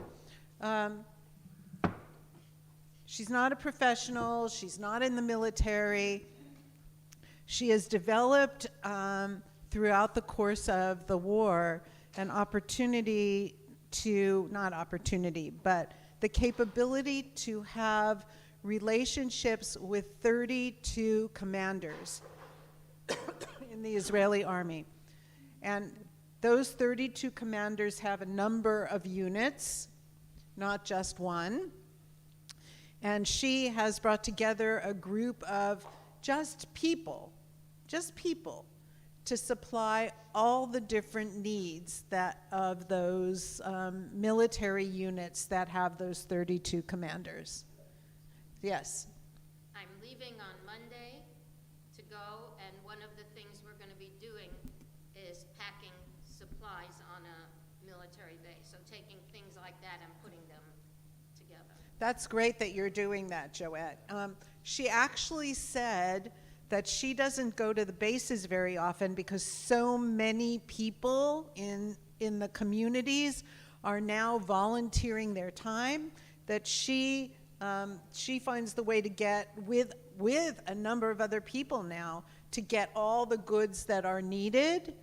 She's not a professional. She's not in the military. She has developed throughout the course of the war an opportunity to, not opportunity, but the capability to have relationships with 32 commanders in the Israeli army. And those 32 commanders have a number of units, not just one. And she has brought together a group of just people, to supply all the different needs that of those military units that have those 32 commanders. Yes? I'm leaving on Monday to go, and one of the things we're going to be doing is packing supplies on a military base. So taking things like that and putting them together. That's great that you're doing that, Joette. She actually said that she doesn't go to the bases very often because so many people in the communities are now volunteering their time that she finds the way to get with a number of other people now to get all the goods that are needed,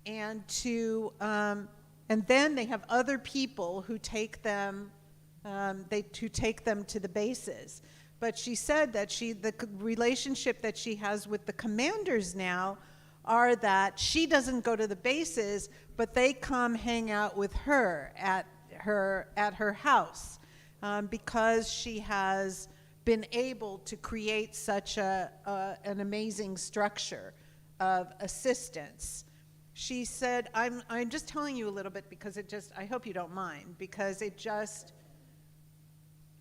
and to and then they have other people who take them to the bases. But she said that the relationship that she has with the commanders now are that she doesn't go to the bases, but they come hang out with her at her house, because she has been able to create such an amazing structure of assistance. she said, I'm just telling you a little bit because I hope you don't mind, because it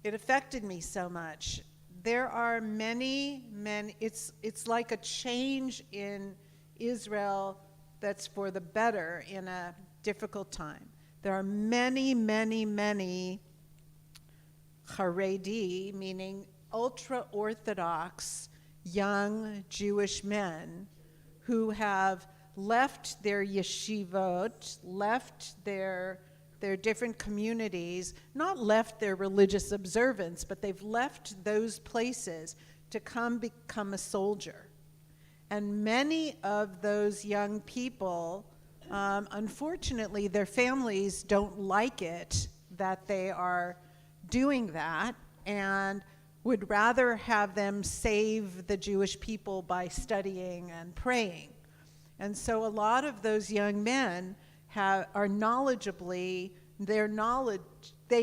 affected me so much. There are many, it's like a change in Israel that's for the better in a difficult time. There are many, many, many Haredi, meaning ultra-Orthodox young Jewish men who have left their yeshivot, left their different communities, not left their religious observance, but they've left those places to become a soldier. And many of those young people, unfortunately, their families don't like it that they are doing that and would rather have them save the Jewish people by studying and praying. And so a lot of those young men are knowledgeably, they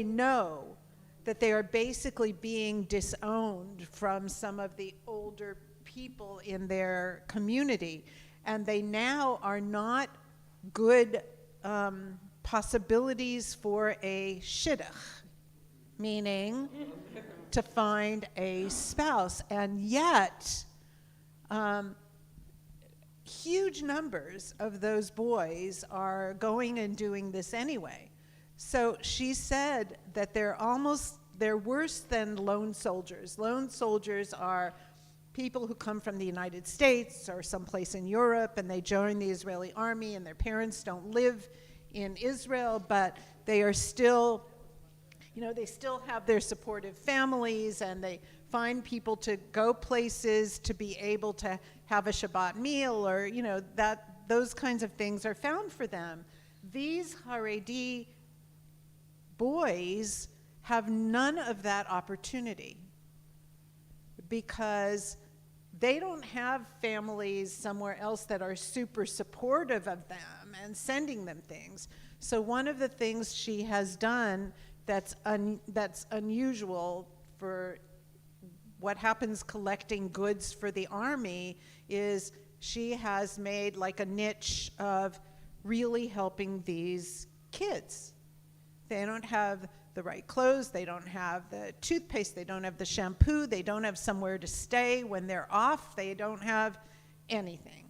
know that they are basically being disowned from some of the older people in their community. And they now are not good possibilities for a shidduch, meaning to find a spouse. And yet, huge numbers of those boys are going and doing this anyway. So she said that they're worse than lone soldiers. Lone soldiers are people who come from the United States or someplace in Europe, and they join the Israeli army, and their parents don't live in Israel, but they are still, they still have their supportive families, and they find people to go places to be able to have a Shabbat meal, or those kinds of things are found for them. These Haredi boys have none of that opportunity because they don't have families somewhere else that are super supportive of them and sending them things. So one of the things she has done that's unusual for what happens collecting goods for the army is she has made like a niche of really helping these kids. They don't have the right clothes, they don't have the toothpaste, they don't have the shampoo, they don't have somewhere to stay when they're off, they don't have anything.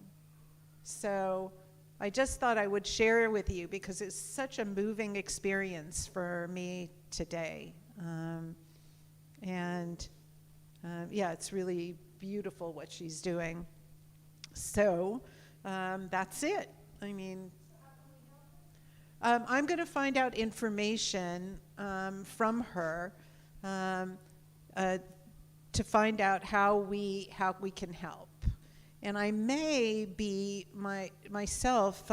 So I just thought I would share with you because it's such a moving experience for me today. Yeah, it's really beautiful what she's doing. So that's it. I mean, I'm going to find out information from her to find out how we can help. And I may be myself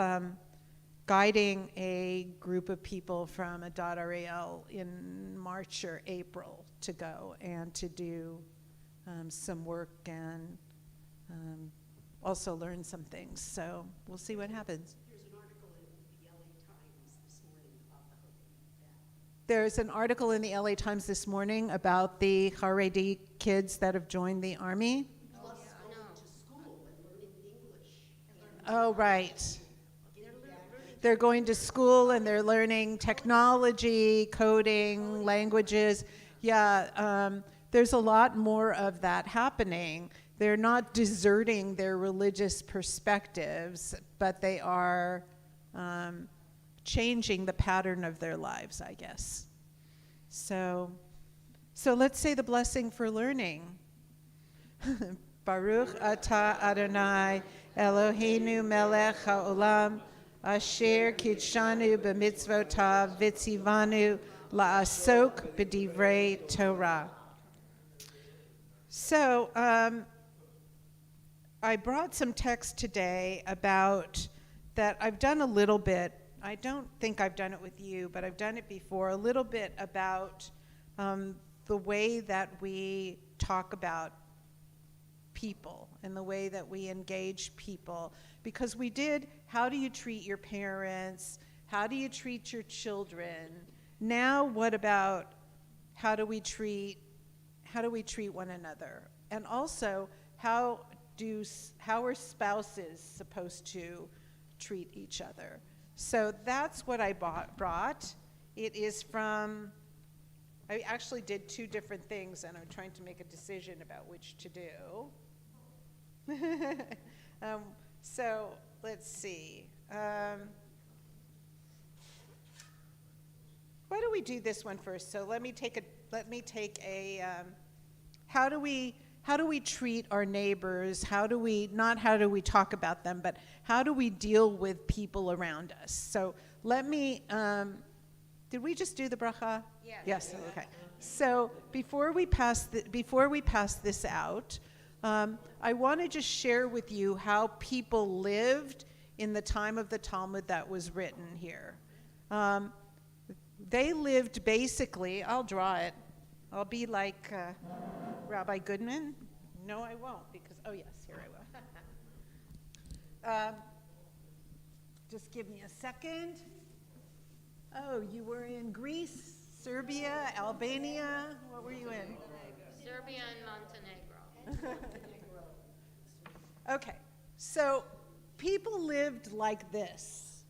guiding a group of people from Adat Ariel in March or April to go and to do some work and also learn some things. So we'll see what happens. There's an article in the LA Times this morning about the Haredi kids that have joined the army. Oh, right. They're going to school and they're learning technology, coding, languages. Yeah, there's a lot more of that happening. They're not deserting their religious perspectives, but they are changing the pattern of their lives, I guess. So let's say the blessing for learning. Baruch atah Adonai Eloheinu melech haolam asher kidshanu b'mitzvotav v'tzivanu la'asok b'divrei Torah. So I brought some text today about that I've done a little bit. I don't think I've done it with you, but I've done it before, a little bit about the way that we talk about people and the way that we engage people. Because we did, how do you treat your parents? How do you treat your children? Now what about how do we treat one another? And also, how are spouses supposed to treat each other. So that's what I brought. It is from, I actually did two different things, and I'm trying to make a decision about which to do. So let's see. Why don't we do this one first? So let me take a how do we treat our neighbors? How do we talk about them, but how do we deal with people around us? So let me, did we just do the bracha? Yes. Yes, okay. So before we pass this out, I want to just share with you how people lived in the time of the Talmud that was written here. They lived basically, I'll draw it. I'll be like Rabbi Goodman. No, I won't, because, oh yes, here I will. Just give me a second. Oh, you were in Greece, Serbia, Albania. What were you in? Serbia and Montenegro. Okay, so people lived like this.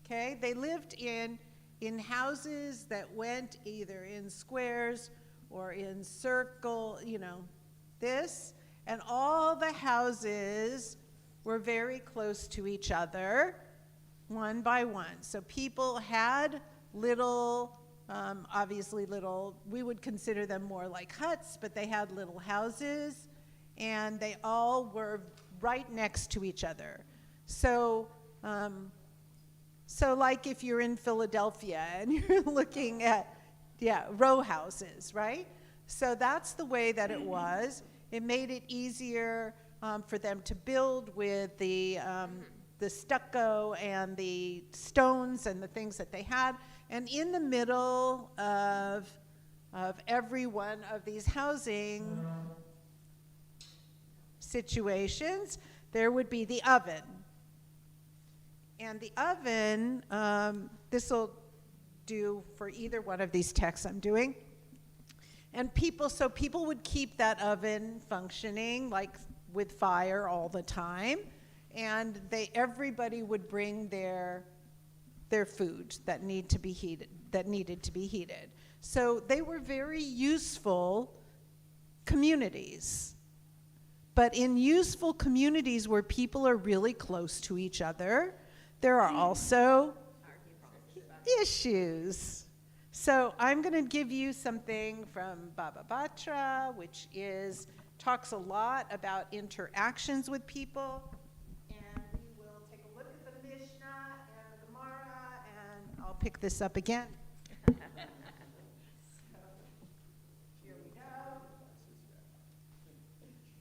Okay, they lived in houses that went either in squares or in circle, this, and all the houses were very close to each other, one by one. So people had little, obviously little, we would consider them more like huts, but they had little houses, and they all were right next to each other. So, so like if you're in Philadelphia and you're looking at, row houses, right? So that's the way that it was. It made it easier for them to build with the stucco and the stones and the things that they had. And in the middle of every one of these housing situations, there would be the oven. And the oven, this will do for either one of these texts I'm doing. And so people would keep that oven functioning like with fire all the time. And everybody would bring their food that needed to be heated. So they were very useful communities. But in useful communities where people are really close to each other, there are also issues. So I'm going to give you something from Baba Batra, which talks a lot about interactions with people. And we will take a look at the Mishnah and the Gemara, and I'll pick this up again. So, here we go.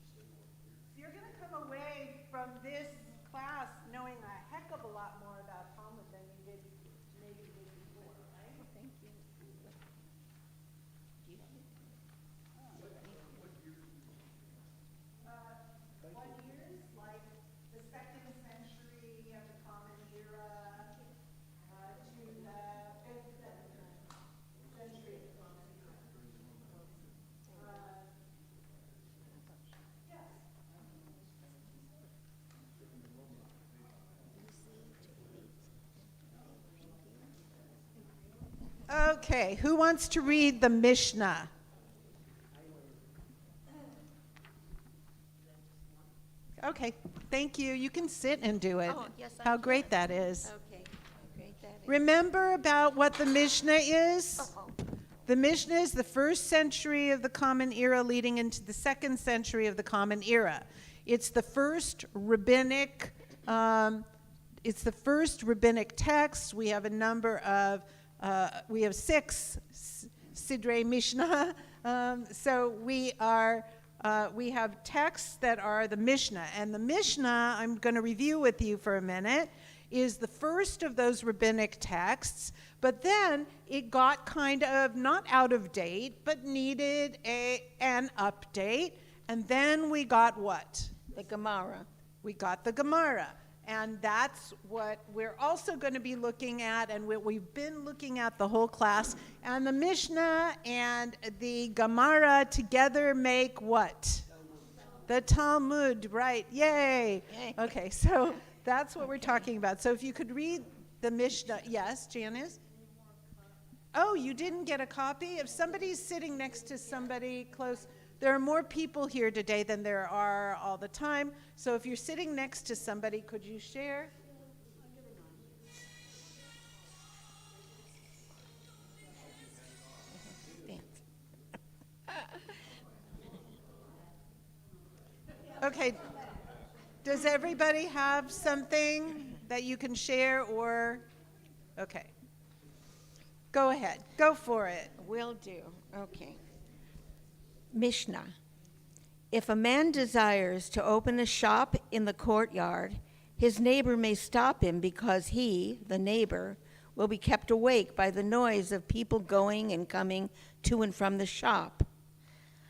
So you're going to come away from this class knowing a heck of a lot more about Talmud than you did maybe before, right? Thank you. What years? Like the 2nd century of the Common Era to the 5th century of the Common Era. Yes. Okay, who wants to read the Mishnah? Okay, thank you. You can sit and do it. Oh, yes, I How can. great that is. Okay, great that is. Remember about what the Mishnah is? Oh, The Mishnah is the 1st century of the Common Era leading into the 2nd century of the Common Era. It's the first rabbinic text. We have a number of, we have 6 Sidrei Mishnah. So we have texts that are the Mishnah. And the Mishnah, I'm going to review with you for a minute, is the first of those rabbinic texts, but then it got kind of not out of date, but needed an update. And then we got what? the Gemara. We got the Gemara. And that's what we're also going to be looking at, and what we've been looking at the whole class. And the Mishnah and the Gemara together make what? The Talmud, right? Yay. Okay, so that's what we're talking about. So if you could read the Mishnah. Yes, Janice? Oh, you didn't get a copy? If somebody's sitting next to somebody close, there are more people here today than there are all the time. So if you're sitting next to somebody, could you share? Okay, does everybody have something that you can share or, okay. Go ahead, go for it. Will do. Okay. Mishnah. If a man desires to open a shop in the courtyard, his neighbor may stop him because he, the neighbor, will be kept awake by the noise of people going and coming to and from the shop.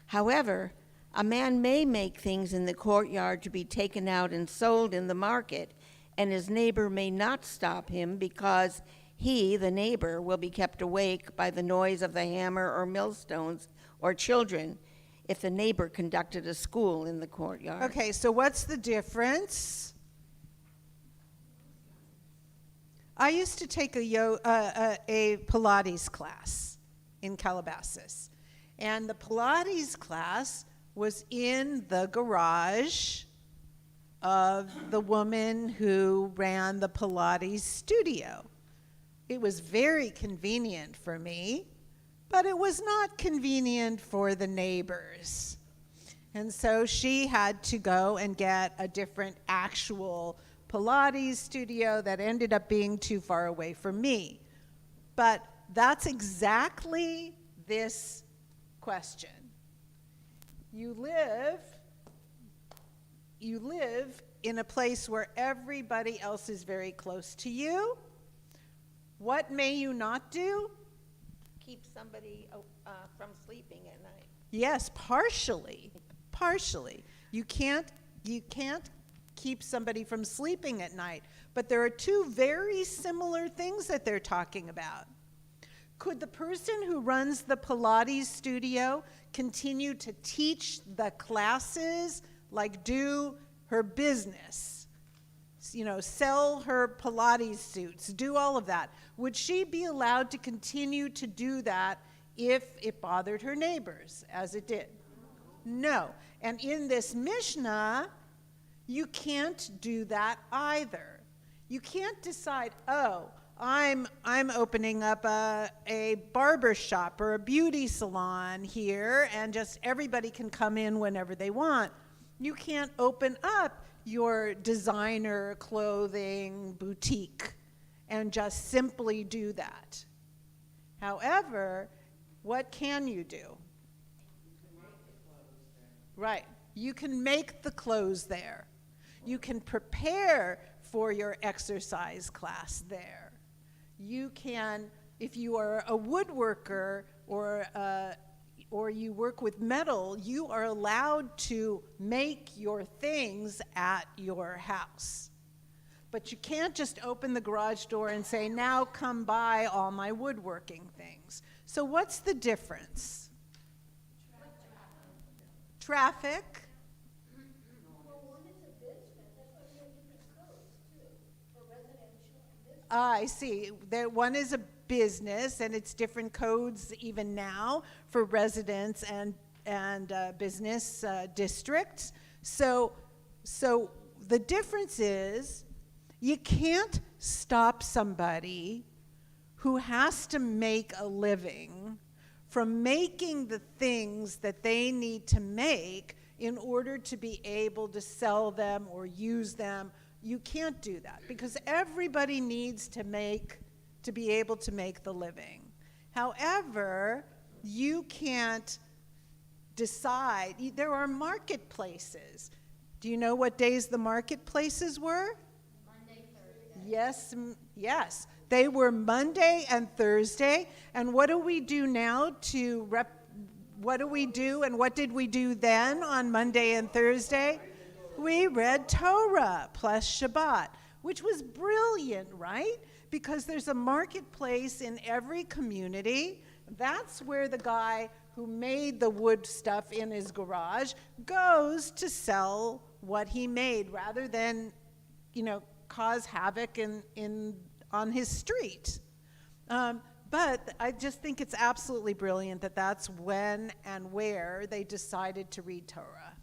However, a man may make things in the courtyard to be taken out and sold in the market, and his neighbor may not stop him because he, the neighbor, will be kept awake by the noise of the hammer or millstones or children if the neighbor conducted a school in the courtyard. Okay, so what's the difference? I used to take a Pilates class in Calabasas, and the Pilates class was in the garage of the woman who ran the Pilates studio. It was very convenient for me, but it was not convenient for the neighbors. And so she had to go and get a different actual Pilates studio that ended up being too far away from me. But that's exactly this question. You live in a place where everybody else is very close to you. What may you not do? Keep somebody from sleeping at night. Yes, partially. You can't keep somebody from sleeping at night. But there are two very similar things that they're talking about. Could the person who runs the Pilates studio continue to teach the classes, like do her business, sell her Pilates suits, do all of that? Would she be allowed to continue to do that if it bothered her neighbors, as it did? No. And in this Mishnah, you can't do that either. You can't decide, I'm opening up a barber shop or a beauty salon here, and just everybody can come in whenever they want. You can't open up your designer clothing boutique and just simply do that. However, what can you do? Right. You can make the clothes there. You can prepare for your exercise class there. You can, if you are a woodworker or you work with metal, you are allowed to make your things at your house. But you can't just open the garage door and say, now come buy all my woodworking things. So what's the difference? Traffic. I see. One is a business, and it's different codes even now for residents and business districts. So the difference is you can't stop somebody who has to make a living from making the things that they need to make in order to be able to sell them or use them. You can't do that because everybody needs to be able to make the living. However, you can't decide. There are marketplaces. Do you know what days the marketplaces were? Monday, Thursday. Yes. They were Monday and Thursday. And what do we do now what do we do and what did we do then on Monday and Thursday? We read Torah plus Shabbat, which was brilliant, right? Because there's a marketplace in every community. That's where the guy who who made the wood stuff in his garage, goes to sell what he made rather than, cause havoc on his street. But I just think it's absolutely brilliant that that's when and where they decided to read Torah.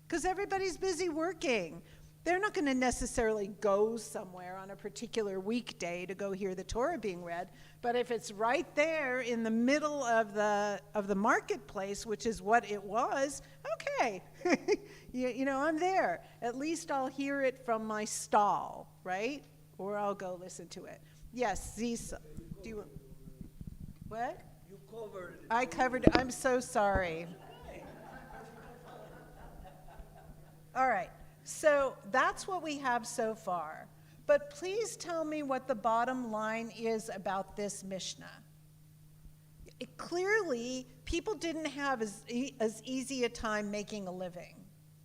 Because everybody's busy working. They're not going to necessarily go somewhere on a particular weekday to go hear the Torah being read. But if it's right there in the middle of the marketplace, which is what it was, okay, I'm there. At least I'll hear it from my stall, right? Or I'll go listen to it. Yes, Zisa. Do you? What? You covered. I covered. I'm so sorry. All right. So that's what we have so far. But please tell me what the bottom line is about this Mishnah. Clearly, people didn't have as easy a time making a living,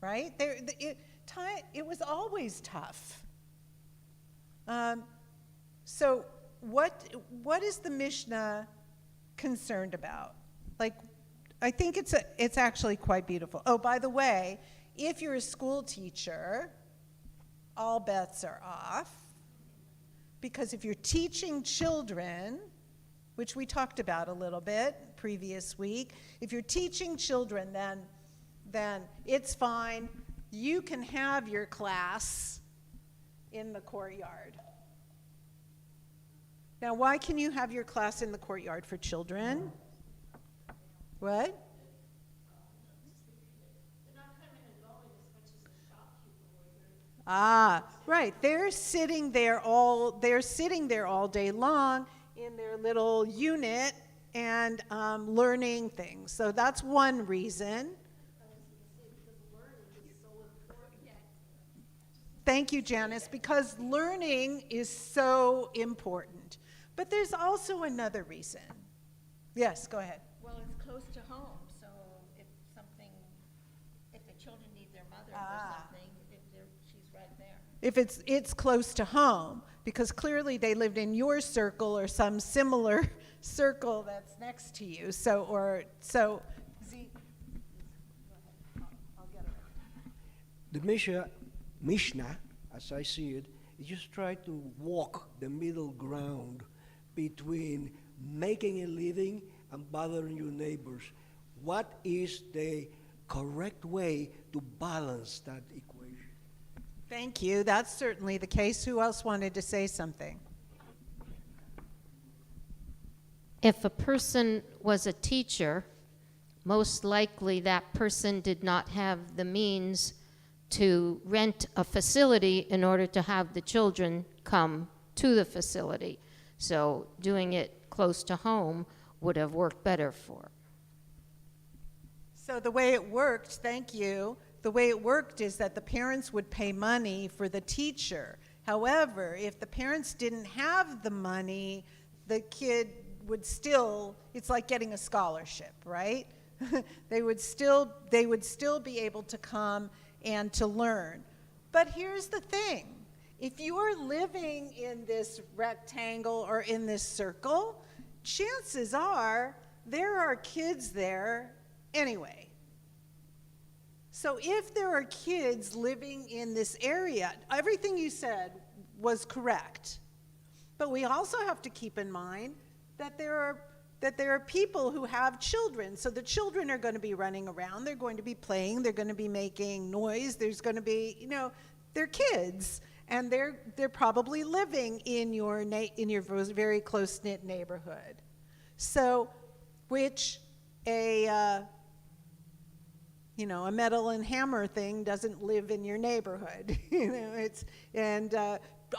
right? It was always tough. So what is the Mishnah concerned about? Like, I think it's actually quite beautiful. Oh, by the way, if you're a school teacher, all bets are off. Because if you're teaching children, which we talked about a little bit previous week, if you're teaching children, then it's fine. You can have your class in the courtyard. Now, why can you have your class in the courtyard for children? What? Ah, right. They're sitting there all day long in their little unit and learning things. So that's one reason. Thank you, Janice, because learning is so important. But there's also another reason. Yes, go ahead. Well, it's close to home, so if the children need their mother for something, she's right there. If it's close to home, because clearly they lived in your circle or some similar circle that's next to you. So Z. I'll get it. The Mishnah, as I see it, is just try to walk the middle ground between making a living and bothering your neighbors. What is the correct way to balance that equation? Thank you. That's certainly the case. Who else wanted to say something? If a person was a teacher, most likely that person did not have the means to rent a facility in order to have the children come to the facility. So doing it close to home would have worked better for. So the way it worked, thank you, the way it worked is that the parents would pay money for the teacher. However, if the parents didn't have the money, the kid would still, it's like getting a scholarship, right? They would still be able to come and to learn. But here's the thing. If you are living in this rectangle or in this circle, chances are there are kids there anyway. So if there are kids living in this area, everything you said was correct. But we also have to keep in mind that there are people who have children. So the children are going to be running around, they're going to be playing, they're going to be making noise, there's going to be, they're kids. And they're probably living in your very close-knit neighborhood. So, which a metal and hammer thing doesn't live in your neighborhood.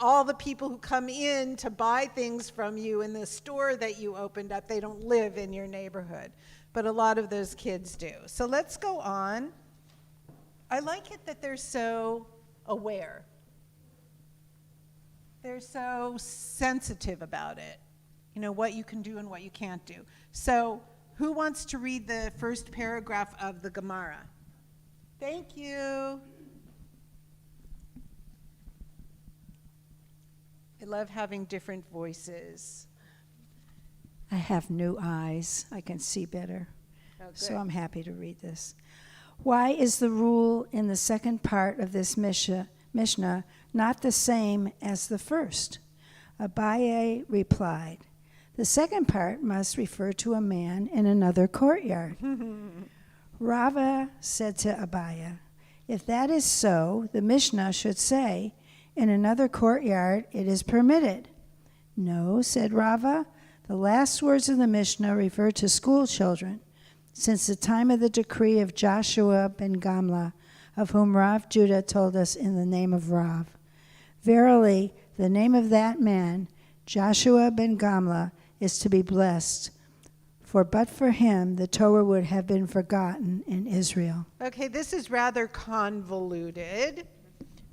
All the people who come in to buy things from you in the store that you opened up, they don't live in your neighborhood. But a lot of those kids do. So let's go on. I like it that they're so aware. They're so sensitive about it, what you can do and what you can't do. So who wants to read the first paragraph of the Gemara? Thank you. I love having different voices. I have new eyes. I can see better. so I'm happy to read this. Why is the rule in the second part of this Mishnah not the same as the first? Abaye replied, the second part must refer to a man in another courtyard. Rava said to Abaye, if that is so, the Mishnah should say, in another courtyard it is permitted. No, said Rava, the last words of the Mishnah refer to school children, since the time of the decree of Joshua ben Gamla, of whom Rav Judah told us in the name of Rav. Verily, the name of that man, Joshua ben Gamla, is to be blessed, for but for him the Torah would have been forgotten in Israel. Okay, this is rather convoluted,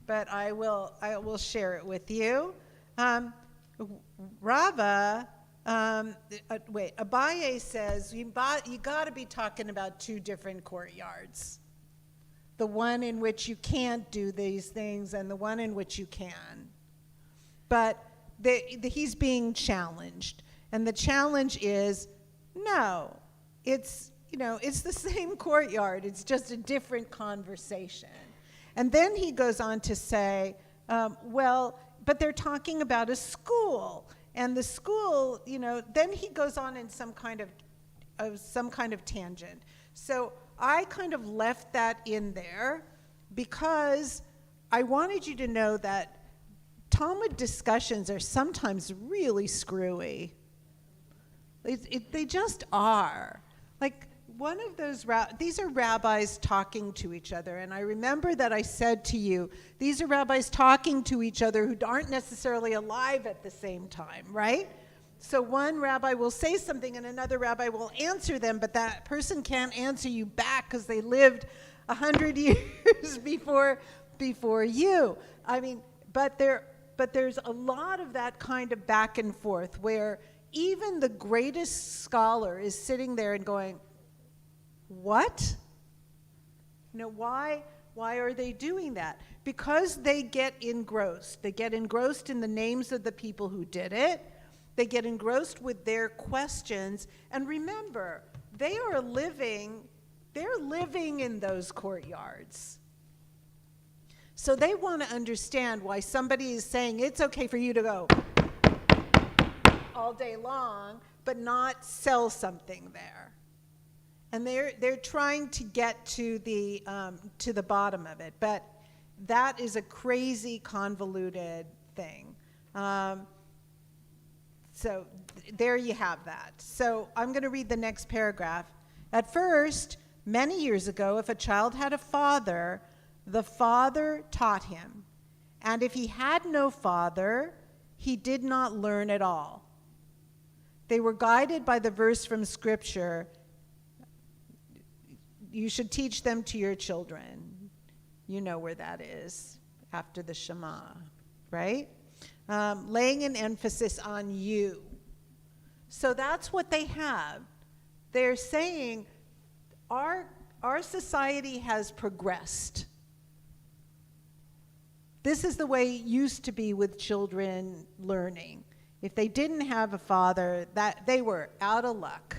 but I will share it with you. Rava, Abaye says you got to be talking about two different courtyards. The one in which you can't do these things and the one in which you can. But he's being challenged. And the challenge is, no, it's the same courtyard. It's just a different conversation. And then he goes on to say, but they're talking about a school. And the school, then he goes on in some kind of tangent. So I kind of left that in there because I wanted you to know that Talmud discussions are sometimes really screwy. They just are. Like one of those, these are rabbis talking to each other. And I remember that I said to you, these are rabbis talking to each other who aren't necessarily alive at the same time, right? So one rabbi will say something and another rabbi will answer them, but that person can't answer you back because they lived 100 years before you. I mean, but there's a lot of that kind of back and forth where even the greatest scholar is sitting there and going, what? Why are they doing that? Because they get engrossed. They get engrossed in the names of the people who did it. They get engrossed with their questions. And remember, they're living in those courtyards. So they want to understand why somebody is saying it's okay for you to go all day long, but not sell something there. And they're trying to get to the bottom of it. But that is a crazy, convoluted thing. So there you have that. So I'm going to read the next paragraph. At first, many years ago, if a child had a father, the father taught him. And if he had no father, he did not learn at all. They were guided by the verse from Scripture, you should teach them to your children. You know where that is, after the Shema, right? Laying an emphasis on you. So that's what they have. They're saying our society has progressed. This is the way it used to be with children learning. If they didn't have a father, that they were out of luck.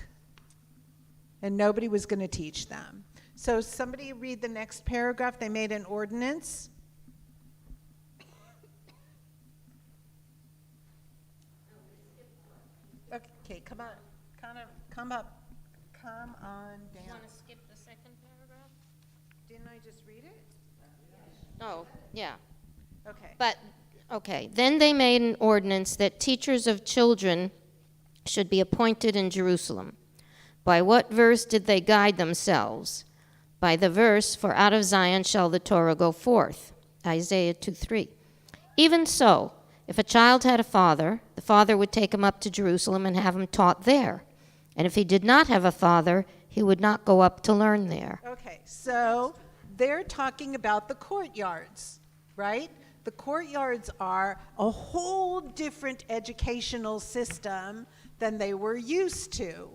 And nobody was going to teach them. So somebody read the next paragraph. They made an ordinance. Okay, come on down. You want to skip the second paragraph? Didn't I just read it? Oh, yeah. Okay. But, okay, then they made an ordinance that teachers of children should be appointed in Jerusalem. By what verse did they guide themselves? By the verse, for out of Zion shall the Torah go forth, Isaiah 2:3. Even so, if a child had a father, the father would take him up to Jerusalem and have him taught there. And if he did not have a father, he would not go up to learn there. Okay, so they're talking about the courtyards, right? The courtyards are a whole different educational system than they were used to.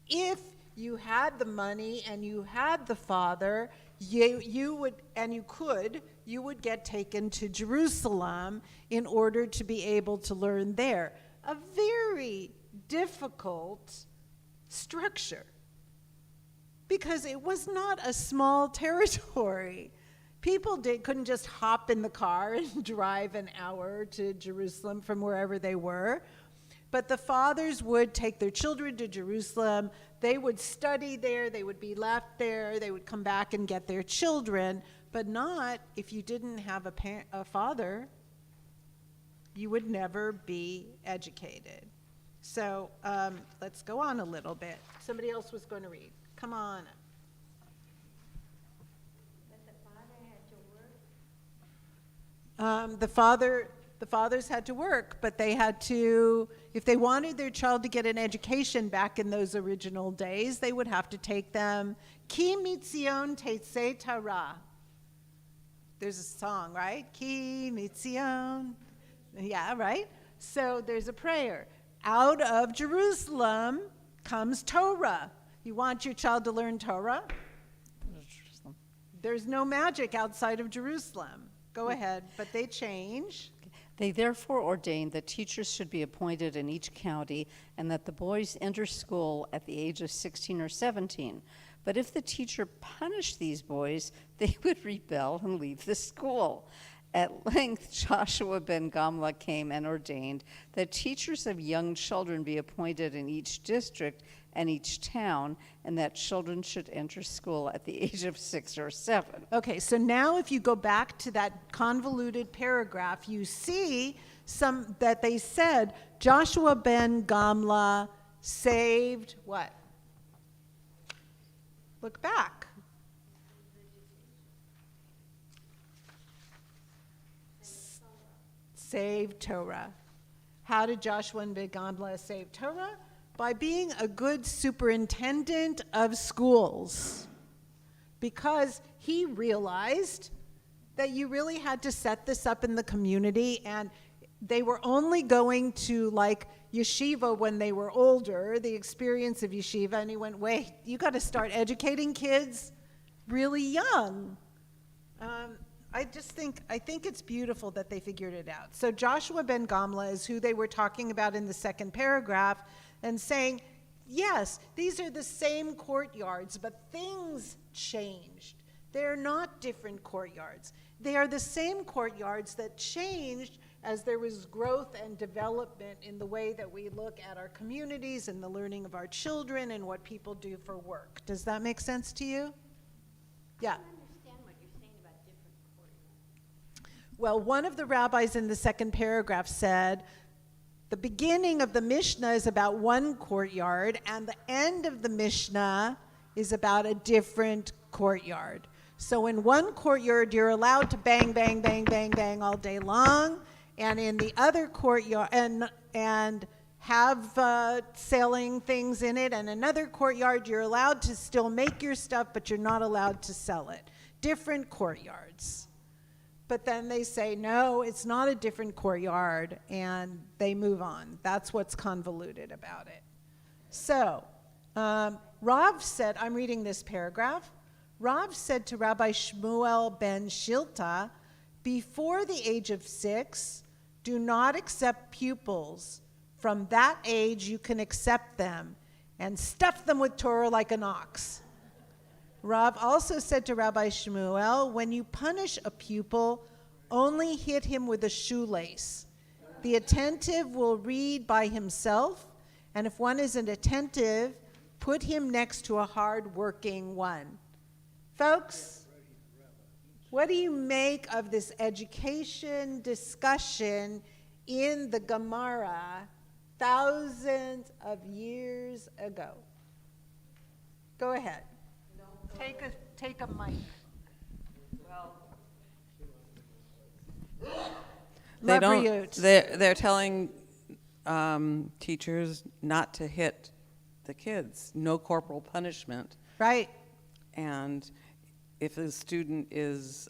If you had the money and you had the father, you would get taken to Jerusalem in order to be able to learn there. A very difficult structure. because it was not a small territory. People couldn't just hop in the car and drive an hour to Jerusalem from wherever they were. But the fathers would take their children to Jerusalem. They would study there. They would be left there. They would come back and get their children. But not if you didn't have a father. You would never be educated. So let's go on a little bit. Somebody else was going to read. Come on. The fathers had to work, but they had to, if they wanted their child to get an education back in those original days, they would have to take them. Ki mitzion tetzei Torah. There's a song, right? Ki mitzion. Yeah, right? So there's a prayer. Out of Jerusalem comes Torah. You want your child to learn Torah? There's no magic outside of Jerusalem. Go ahead, but they change. They therefore ordained that teachers should be appointed in each county and that the boys enter school at the age of 16 or 17. But if the teacher punished these boys, they would rebel and leave the school. At length, Joshua ben Gamla came and ordained that teachers of young children be appointed in each district and each town, and that children should enter school at the age of 6 or 7. Okay, so now if you go back to that convoluted paragraph, you see that they said Joshua ben Gamla saved what? Look back. Save Torah. How did Joshua ben Gamla save Torah? By being a good superintendent of schools. Because he realized that you really had to set this up in the community, and they were only going to like yeshiva when they were older, the experience of yeshiva, and he went, wait, you got to start educating kids really young. I think it's beautiful that they figured it out. So Joshua ben Gamla is who they were talking about in the second paragraph and saying, yes, these are the same courtyards, but things changed. They're not different courtyards. They are the same courtyards that changed as there was growth and development in the way that we look at our communities and the learning of our children and what people do for work. Does that make sense to you? Yeah. Well, one of the rabbis in the second paragraph said, the beginning of the Mishnah is about one courtyard, and the end of the Mishnah is about a different courtyard. So in one courtyard, you're allowed to bang, bang, bang, bang, bang all day long, and in the other courtyard, and have selling things in it, and another courtyard, you're allowed to still make your stuff, but you're not allowed to sell it. Different courtyards. But then they say, no, it's not a different courtyard, and they move on. That's what's convoluted about it. So, Rav said, I'm reading this paragraph, Rav said to Rabbi Shmuel ben Shilta, before the age of 6, do not accept pupils. From that age, you can accept them and stuff them with Torah like an ox. Rav also said to Rabbi Shmuel, when you punish a pupil, only hit him with a shoelace. The attentive will read by himself, and if one isn't attentive, put him next to a hard-working one. Folks, what do you make of this education discussion in the Gemara thousands of years ago? Go ahead. Take a mic. They're telling teachers not to hit the kids, no corporal punishment. Right. And if a student is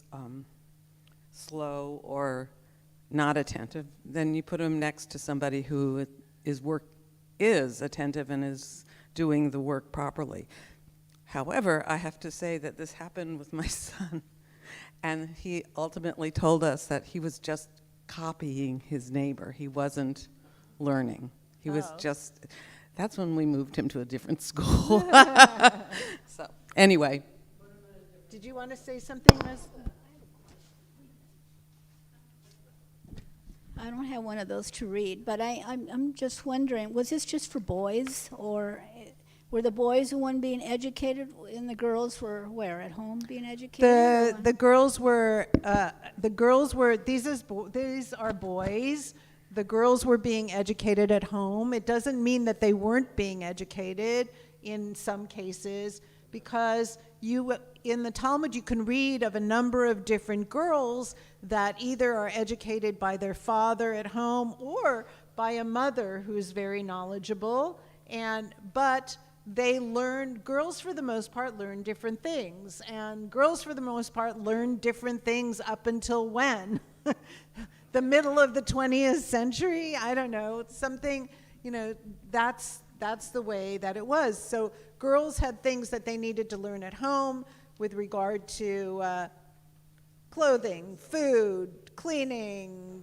slow or not attentive, then you put them next to somebody who is attentive and is doing the work properly. However, I have to say that this happened with my son, and he ultimately told us that he was just copying his neighbor. He wasn't learning. He was just, that's when we moved him to a different school. So Anyway, Did you want to say something, Ms.? I don't have one of those to read, but I'm just wondering, was this just for boys, or were the boys the one being educated, and the girls were where, at home being educated? The girls were these are boys. The girls were being educated at home. It doesn't mean that they weren't being educated in some cases, because in the Talmud you can read of a number of different girls that either are educated by their father at home or by a mother who's very knowledgeable, but they learned, girls for the most part learn different things, and girls for the most part learn different things up until when? The middle of the 20th century? I don't know, something, that's the way that it was. So girls had things that they needed to learn at home with regard to clothing, food, cleaning,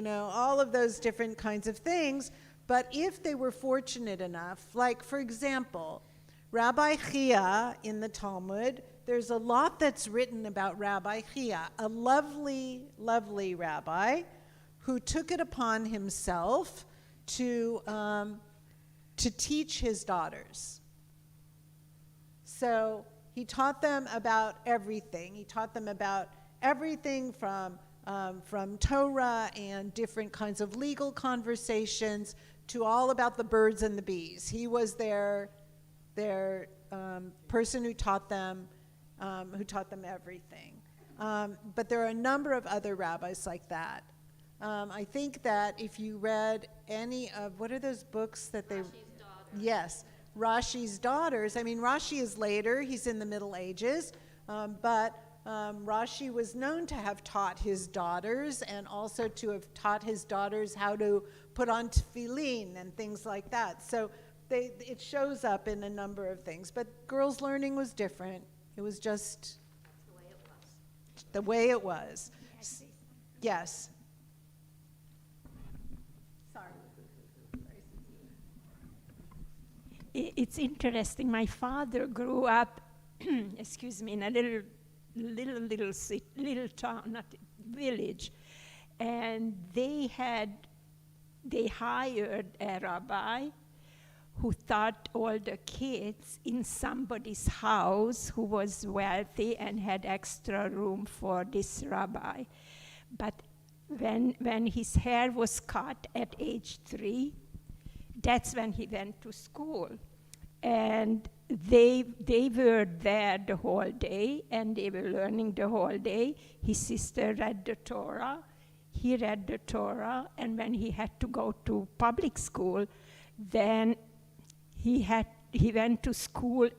all of those different kinds of things. But if they were fortunate enough, like for example, Rabbi Chia in the Talmud, there's a lot that's written about Rabbi Chia, a lovely, lovely rabbi who took it upon himself to teach his daughters. So he taught them about everything. He taught them about everything from Torah and different kinds of legal conversations to all about the birds and the bees. He was their person who taught them everything. But there are a number of other rabbis like that. I think that if you read any of, what are those books that they... Rashi's Daughters. Yes, Rashi's Daughters. I mean, Rashi is later, he's in the Middle Ages, but Rashi was known to have taught his daughters, and also to have taught his daughters how to put on tefillin and things like that. So it shows up in a number of things. But girls' learning was different. It was just the way it was. Yes. It's interesting. My father grew up, excuse me, in a little town, not village, and they hired a rabbi who taught all the kids in somebody's house who was wealthy and had extra room for this rabbi. But when his hair was cut at age 3, that's when he went to school. And they were there the whole day, and they were learning the whole day. His sister read the Torah, he read the Torah, and when he had to go to public school, then he went to school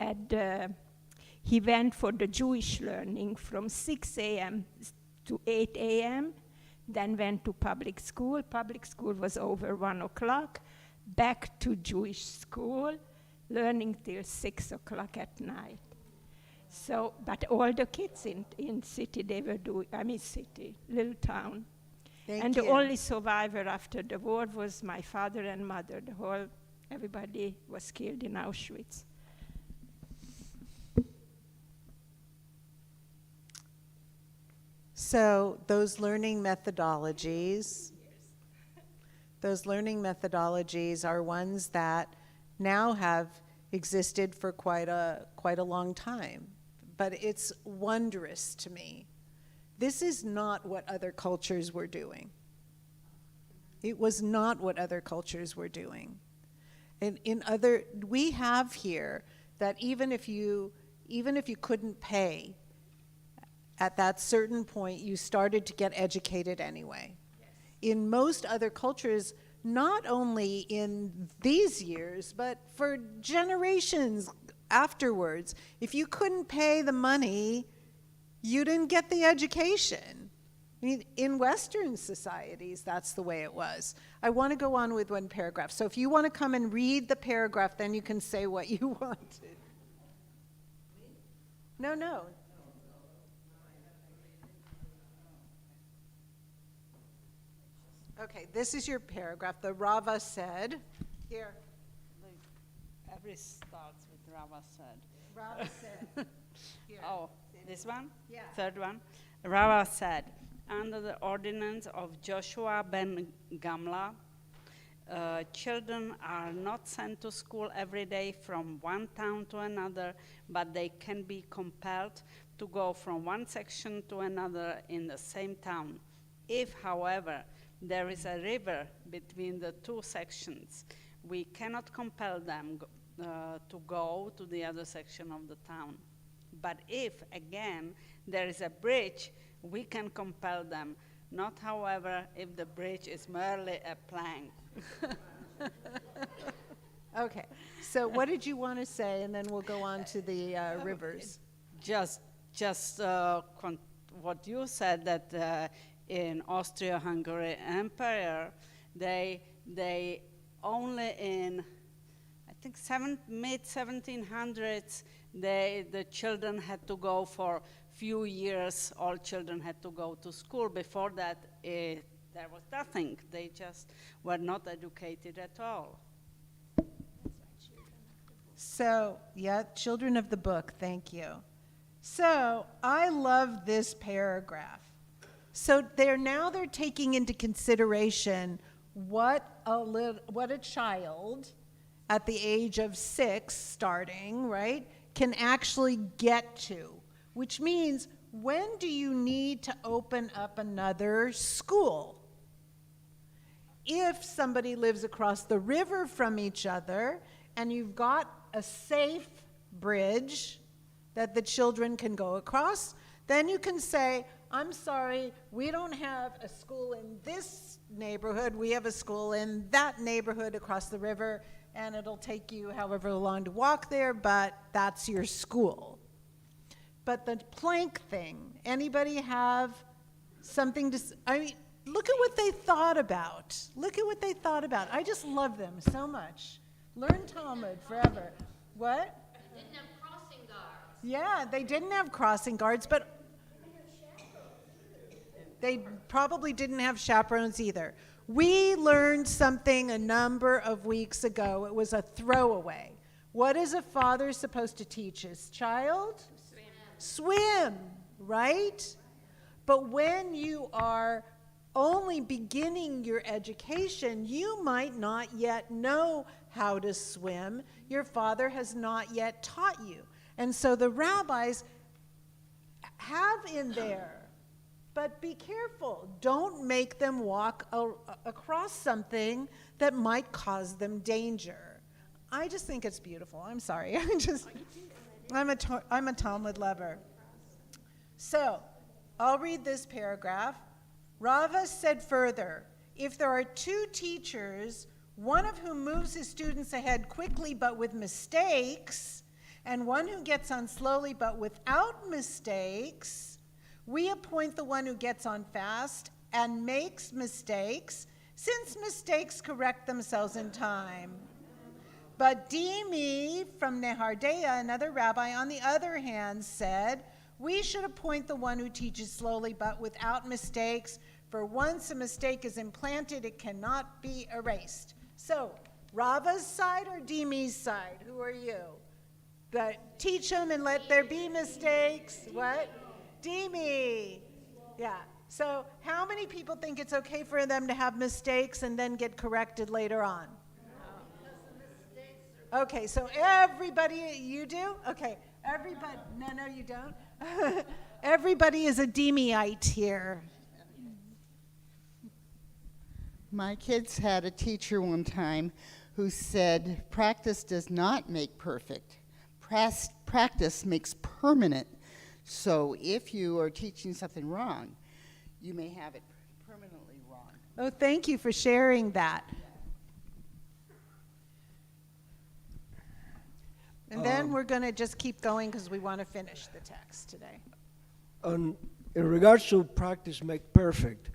he went for the Jewish learning from 6 a.m. to 8 a.m., then went to public school. Public school was over 1 o'clock, back to Jewish school, learning till 6 o'clock at night. So, but all the kids in city, they were doing, city, little town. Thank The you. only survivor after the war was my father and mother. Everybody was killed in Auschwitz. So those learning methodologies are ones that now have existed for quite a long time. But it's wondrous to me. This is not what other cultures were doing. It was not what other cultures were doing. We have here that even if you couldn't pay, at that certain point, you started to get educated anyway. Yes. In most other cultures, not only in these years, but for generations afterwards, if you couldn't pay the money, you didn't get the education. In Western societies, that's the way it was. I want to go on with one paragraph. So if you want to come and read the paragraph, then you can say what you wanted. No. Okay, this is your paragraph. The Rava said, here. Every starts with Rava said. Rava said. Here. Oh, this one? Yeah. Third one. Rava said, under the ordinance of Joshua ben Gamla, children are not sent to school every day from one town to another, but they can be compelled to go from one section to another in the same town. If, however, there is a river between the two sections, we cannot compel them to go to the other section of the town. But if, again, there is a bridge, we can compel them. Not, however, if the bridge is merely a plank. Okay, so what did you want to say, and then we'll go on to the rivers. Just what you said, that in Austria-Hungary Empire, they only in, I think, mid-1700s, the children had to go for few years, all children had to go to school. Before that, there was nothing. They just were not educated at all. So, yeah, children of the book, thank you. So, I love this paragraph. So they're taking into consideration what a child at the age of 6 starting, right, can actually get to, which means when do you need to open up another school? If somebody lives across the river from each other and you've got a safe bridge that the children can go across, then you can say, I'm sorry, we don't have a school in this neighborhood, we have a school in that neighborhood across the river, and it'll take you however long to walk there, but that's your school. But the plank thing, anybody have something to, I mean, look at what they thought about. Look at what they thought about. I just love them so much. Learn Talmud forever. What? They didn't have crossing guards. Yeah, they didn't have crossing guards, but they probably didn't have chaperones either. We learned something a number of weeks ago. It was a throwaway. What is a father supposed to teach his child? Swim, right? But when you are only beginning your education, you might not yet know how to swim. Your father has not yet taught you. And so the rabbis have in there, but be careful. Don't make them walk across something that might cause them danger. I just think it's beautiful. I'm sorry. I'm a Talmud lover. So, I'll read this paragraph. Rava said further, if there are 2 teachers, one of whom moves his students ahead quickly but with mistakes, and one who gets on slowly but without mistakes, we appoint the one who gets on fast and makes mistakes, since mistakes correct themselves in time. But Dimi from Nehardea, another rabbi, on the other hand, said, we should appoint the one who teaches slowly but without mistakes, for once a mistake is implanted, it cannot be erased. So, Rava's side or Dimi's side? Who are you? But teach them and let there be mistakes. What? Dimi. Yeah. So, how many people think it's okay for them to have mistakes and then get corrected later on? Okay, so everybody, you do? Okay, everybody, no, you don't. Everybody is a Demiite here. My kids had a teacher one time who said, practice does not make perfect. Practice makes permanent. So if you are teaching something wrong, you may have it permanently wrong. Oh, thank you for sharing that. And then we're going to just keep going because we want to finish the text today. In regards to practice make perfect,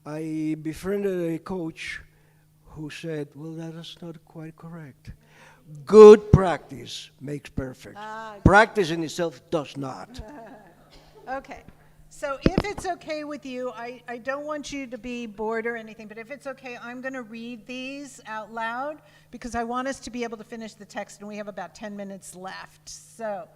I befriended a coach who said, well, that is not quite correct. Good practice makes perfect. Practice in itself does not. Okay, So if it's okay with you, I don't want you to be bored or anything, but if it's okay, I'm going to read these out loud because I want us to be able to finish the text, and we have about 10 minutes left. So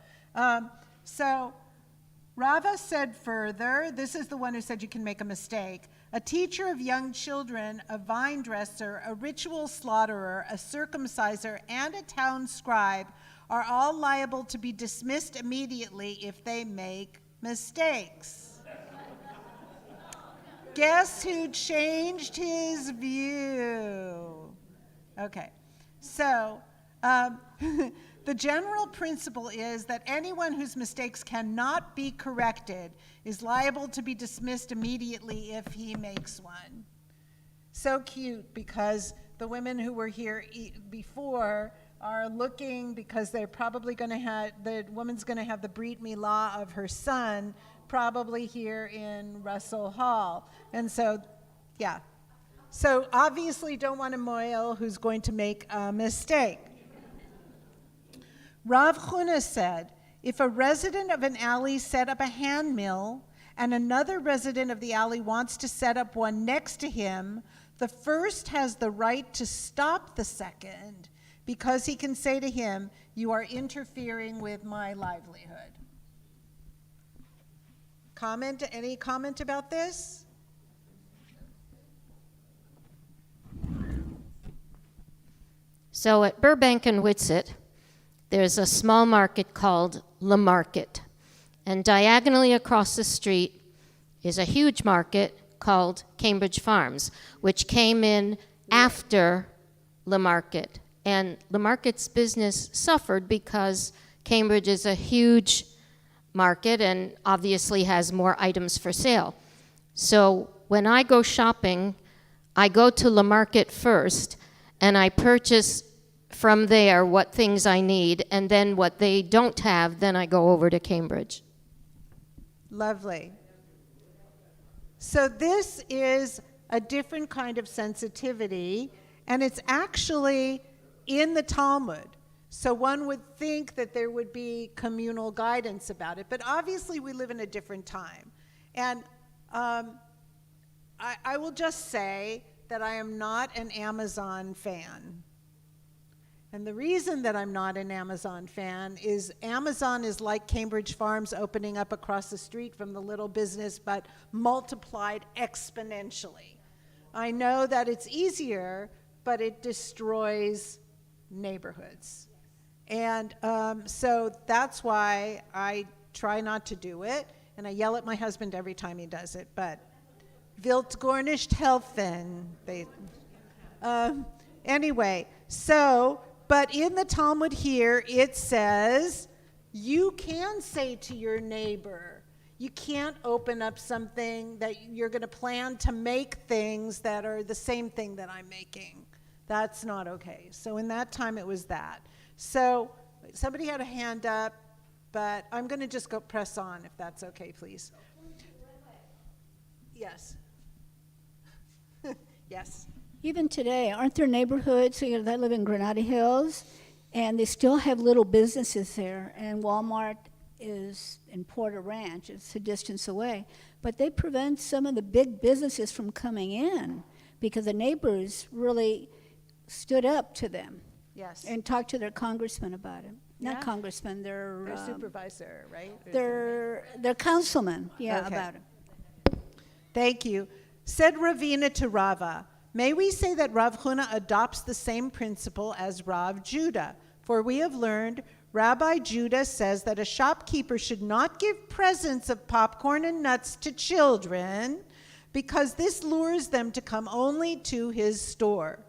Rava said further, this is the one who said you can make a mistake. A teacher of young children, a vine dresser, a ritual slaughterer, a circumciser, and a town scribe are all liable to be dismissed immediately if they make mistakes. Guess who changed his view? Okay, so the general principle is that anyone whose mistakes cannot be corrected is liable to be dismissed immediately if he makes one. So cute, because the women who were here before are looking, because they're probably going to have, the woman's going to have the Brit Milah of her son probably here in Russell Hall. And so, yeah. So obviously don't want a moil who's going to make a mistake. Rav Huna said, if a resident of an alley set up a hand mill and another resident of the alley wants to set up one next to him, the first has the right to stop the second because he can say to him, you are interfering with my livelihood. Any comment about this? So at Burbank and Whitsett, there's a small market called Le Market. And diagonally across the street is a huge market called Cambridge Farms, which came in after Le Market. And Le Market's business suffered because Cambridge is a huge market and obviously has more items for sale. So when I go shopping, I go to Le Market first, and I purchase from there what things I need, and then what they don't have, then I go over to Cambridge. Lovely. So this is a different kind of sensitivity, and it's actually in the Talmud. So one would think that there would be communal guidance about it, but obviously we live in a different time. And I will just say that I am not an Amazon fan. And the reason that I'm not an Amazon fan is Amazon is like Cambridge Farms opening up across the street from the little business, but multiplied exponentially. I know that it's easier, but it destroys neighborhoods. And so that's why I try not to do it, and I yell at my husband every time he does it, but wilt gar nicht helfen. Anyway, so, but in the Talmud here, it says, you can say to your neighbor, you can't open up something that you're going to plan to make things that are the same thing that I'm making. That's not okay. So in that time, it was that. So somebody had a hand up, but I'm going to just go press on, if that's okay, please. Yes. Yes. Even today, aren't there neighborhoods that live in Granada Hills, and they still have little businesses there, and Walmart is in Porter Ranch, it's a distance away, but they prevent some of the big businesses from coming in because the neighbors really stood up to them. Yes. And talked to their congressman about it. Yeah. Not congressman, Their supervisor, right? their councilman, yeah, Okay. about it. Thank you. Said Ravina to Rava, may we say that Rav Huna adopts the same principle as Rav Judah? For we have learned Rabbi Judah says that a shopkeeper should not give presents of popcorn and nuts to children because this lures them to come only to his store.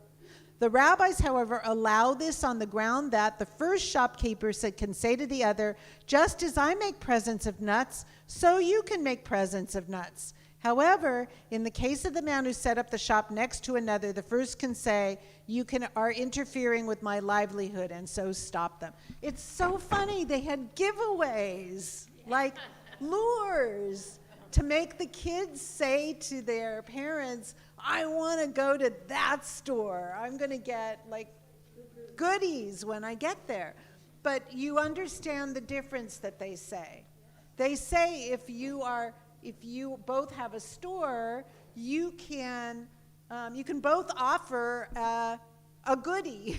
The rabbis, however, allow this on the ground that the first shopkeeper can say to the other, just as I make presents of nuts, so you can make presents of nuts. However, in the case of the man who set up the shop next to another, the first can say, you are interfering with my livelihood, and so stop them. It's so funny. They had giveaways, like lures, to make the kids say to their parents, I want to go to that store. I'm going to get like goodies when I get there. But you understand the difference that they say. They say if you are if you both have a store, you can both offer a goodie,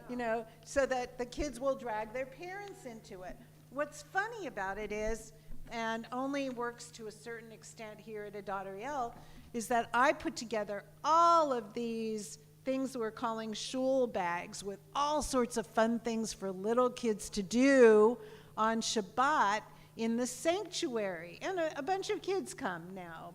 you know, so that the kids will drag their parents into it. What's funny about it is, and only works to a certain extent here at Adad-Ariel, is that I put together all of these things we're calling shul bags with all sorts of fun things for little kids to do on Shabbat in the sanctuary. And a bunch of kids come now,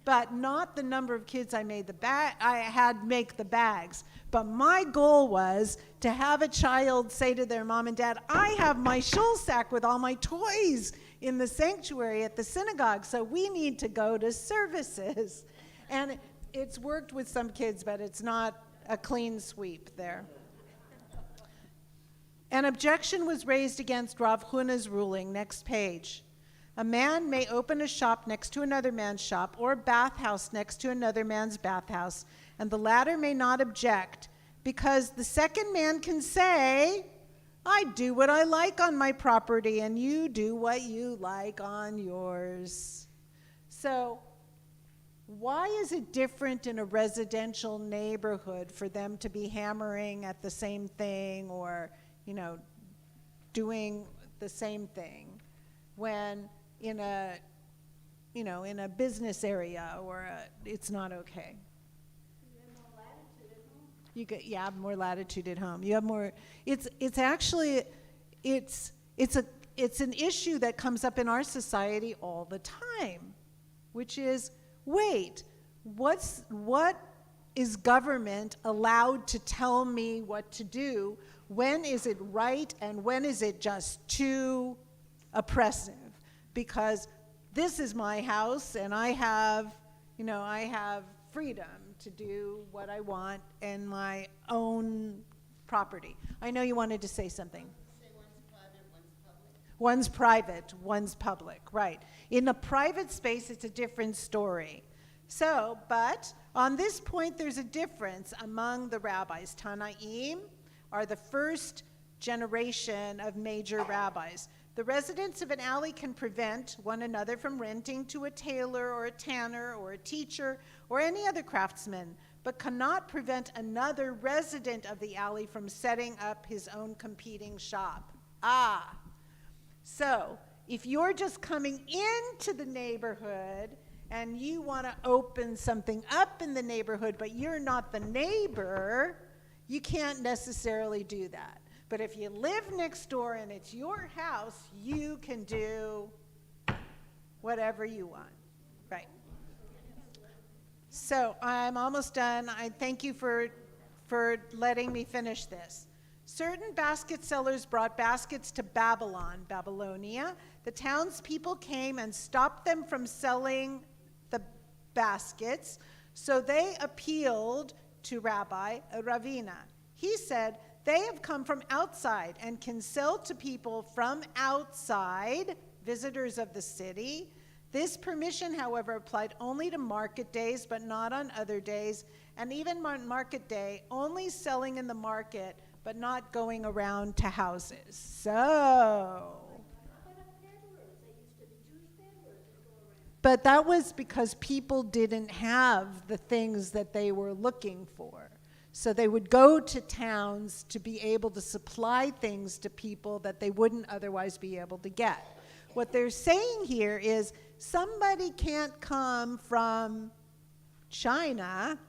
but not the number of kids I had make the bags. But my goal was to have a child say to their mom and dad, I have my shul sack with all my toys in the sanctuary at the synagogue, so we need to go to services. And it's worked with some kids, but it's not a clean sweep there. An objection was raised against Rav Huna's ruling. Next page. A man may open a shop next to another man's shop or a bathhouse next to another man's bathhouse, and the latter may not object, because the second man can say, I do what I like on my property, and you do what you like on yours. So, why is it different in a residential neighborhood for them to be hammering at the same thing or, you know, doing the same thing when in a, you know, in a business area it's not okay? You have more latitude at home. You have more. It's an issue that comes up in our society all the time, which is, wait, what is government allowed to tell me what to do? When is it right and when is it just too oppressive? Because this is my house and I have freedom to do what I want in my own property. I know you wanted to say something. One's private, one's public, right. In a private space, it's a different story. So, but on this point, there's a difference among the rabbis. Tanaim are the first generation of major rabbis. The residents of an alley can prevent one another from renting to a tailor or a tanner or a teacher or any other craftsman, but cannot prevent another resident of the alley from setting up his own competing shop. So, if you're just coming into the neighborhood and you want to open something up in the neighborhood, but you're not the neighbor, you can't necessarily do that. But if you live next door and it's your house, you can do whatever you want, right? So I'm almost done. I thank you for letting me finish this. Certain basket sellers brought baskets to Babylonia. The townspeople came and stopped them from selling the baskets, so they appealed to Rabbi Ravina. He said, they have come from outside and can sell to people from outside, visitors of the city. This permission, however, applied only to market days, but not on other days, and even on market day, only selling in the market, but not going around to houses. So, but that was because people didn't have the things that they were looking for. So they would go to towns to be able to supply things to people that they wouldn't otherwise be able to get. What they're saying here is somebody can't come from China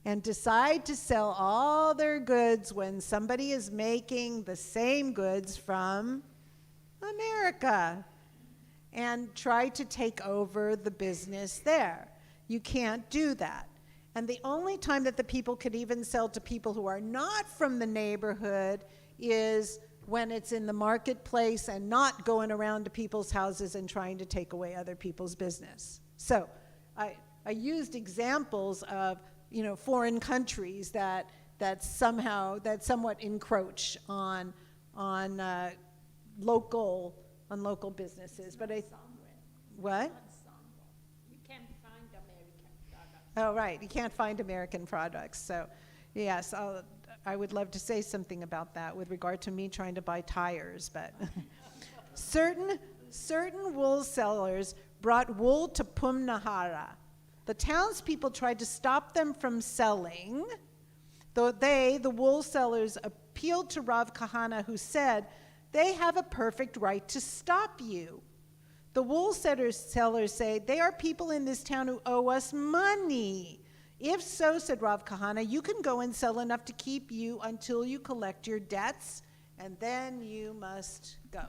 and decide to sell all their goods when somebody is making the same goods from America and try to take over the business there. You can't do that. And the only time that the people could even sell to people who are not from the neighborhood is when it's in the marketplace and not going around to people's houses and trying to take away other people's business. So I used examples of, you know, foreign countries that somewhat encroach on local businesses. But what? You can't find American products. Oh, right. You can't find American products. So, yes, I would love to say something about that with regard to me trying to buy tires. But certain wool sellers brought wool to Pumnahara. The townspeople tried to stop them from selling, though they, the wool sellers, appealed to Rav Kahana, who said, "They have a perfect right to stop you." The wool sellers say, "They are people in this town who owe us money." "If so," said Rav Kahana, "you can go and sell enough to keep you until you collect your debts, and then you must go."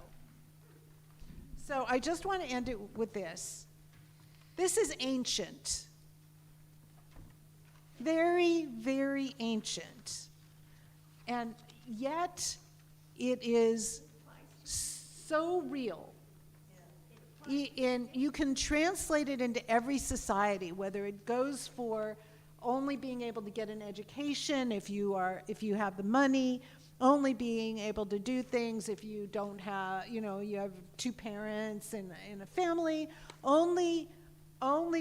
So I just want to end it with this. This is ancient. Very, very ancient. And yet it is so real. And you can translate it into every society, whether it goes for only being able to get an education if you have the money, only being able to do things if you don't have, you have two parents in a family, only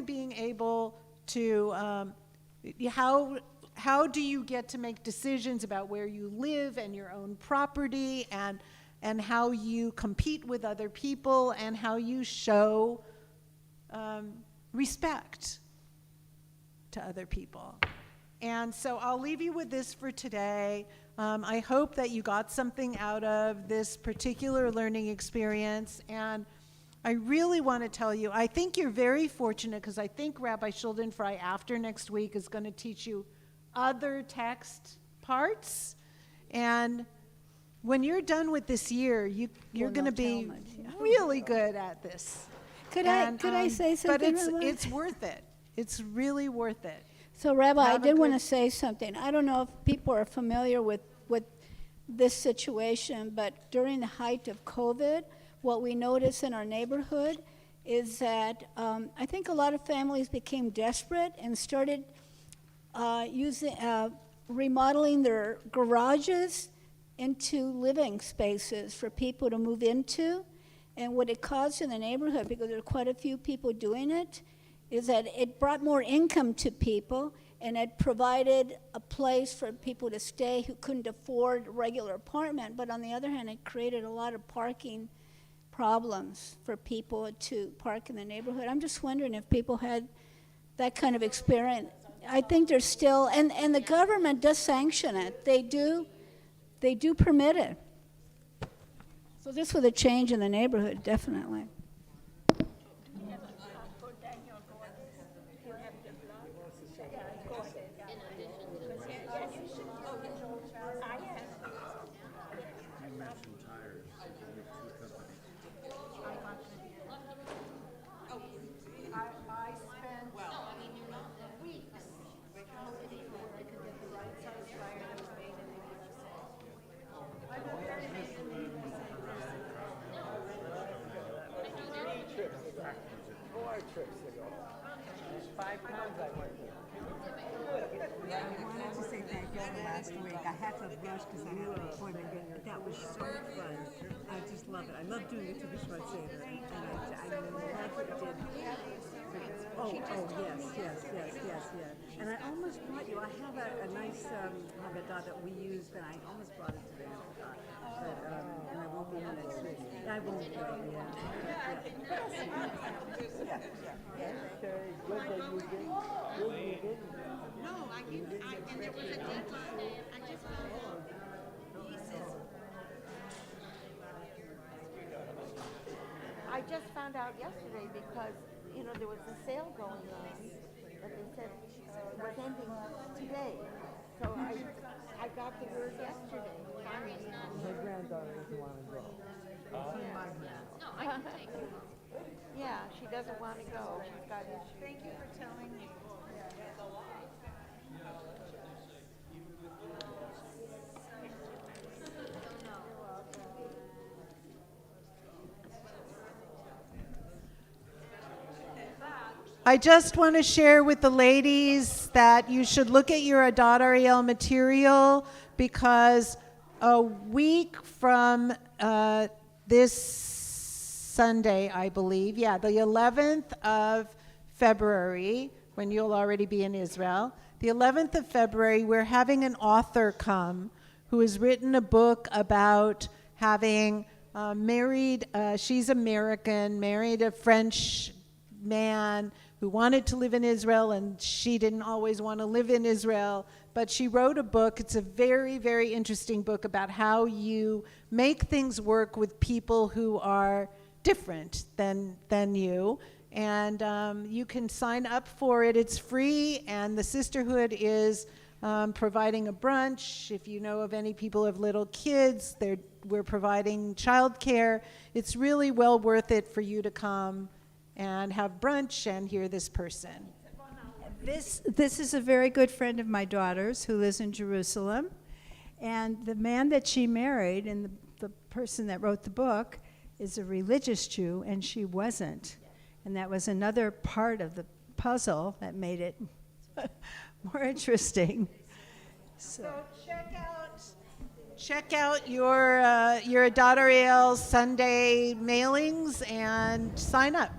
being able to, how do you get to make decisions about where you live and your own property, and how you compete with other people, and how you show respect to other people. And so I'll leave you with this for today. I hope that you got something out of this particular learning experience. And I really want to tell you, I think you're very fortunate, because I think Rabbi Schuldenfrei after next week is going to teach you other text parts. And when you're done with this year, you're going to be really good at this. Could I say something, But Rabbi? it's worth it. It's really worth it. So, Rabbi, I Have a did want to good- say something. I don't know if people are familiar with this situation, but during the height of COVID, what we noticed in our neighborhood is that I think a lot of families became desperate and started remodeling their garages into living spaces for people to move into. And what it caused in the neighborhood, because there are quite a few people doing it, is that it brought more income to people, and it provided a place for people to stay who couldn't afford a regular apartment. But on the other hand, it created a lot of parking problems for people to park in the neighborhood. I'm just wondering if people had that kind of experience. I think there's still, and the government does sanction it. They do permit it. So this was a change in the neighborhood, definitely. I wanted to say thank you for last week. I had to rush because I had an appointment. That was so fun. I just love it. I love doing it to the Schwartz Seder. And I love what you did. Yes. And I almost brought you, I have a nice Haggadah that we use, and I almost brought it today. But, and I won't be in next week. I won't go, No, and there was a deadline, I just found pieces. I just found out yesterday because, there was a sale going on that they said was ending today. So I got the word yesterday. My granddaughter doesn't want to go. No, I can take it. Yeah, she doesn't want to go. She's got issues. Thank you for telling me. I just want to share with the ladies that you should look at your Adad Ariel material, because a week from this Sunday, I believe, the 11th of February, when you'll already be in Israel, the 11th of February, we're having an author come who has written a book about having married, she's American, married a French man who wanted to live in Israel, and she didn't always want to live in Israel, but she wrote a book. It's a very, very interesting book about how you make things work with people who are different than you. And you can sign up for it. It's free, and the Sisterhood is providing a brunch. If you know of any people who have little kids, we're providing childcare. It's really well worth it for you to come and have brunch and hear this person. This is a very good friend of my daughter's who lives in Jerusalem. And the man that she married and the person that wrote the book is a religious Jew, and she wasn't. And that was another part of the puzzle that made it more interesting. So check out your Adad Ariel Sunday mailings and sign up.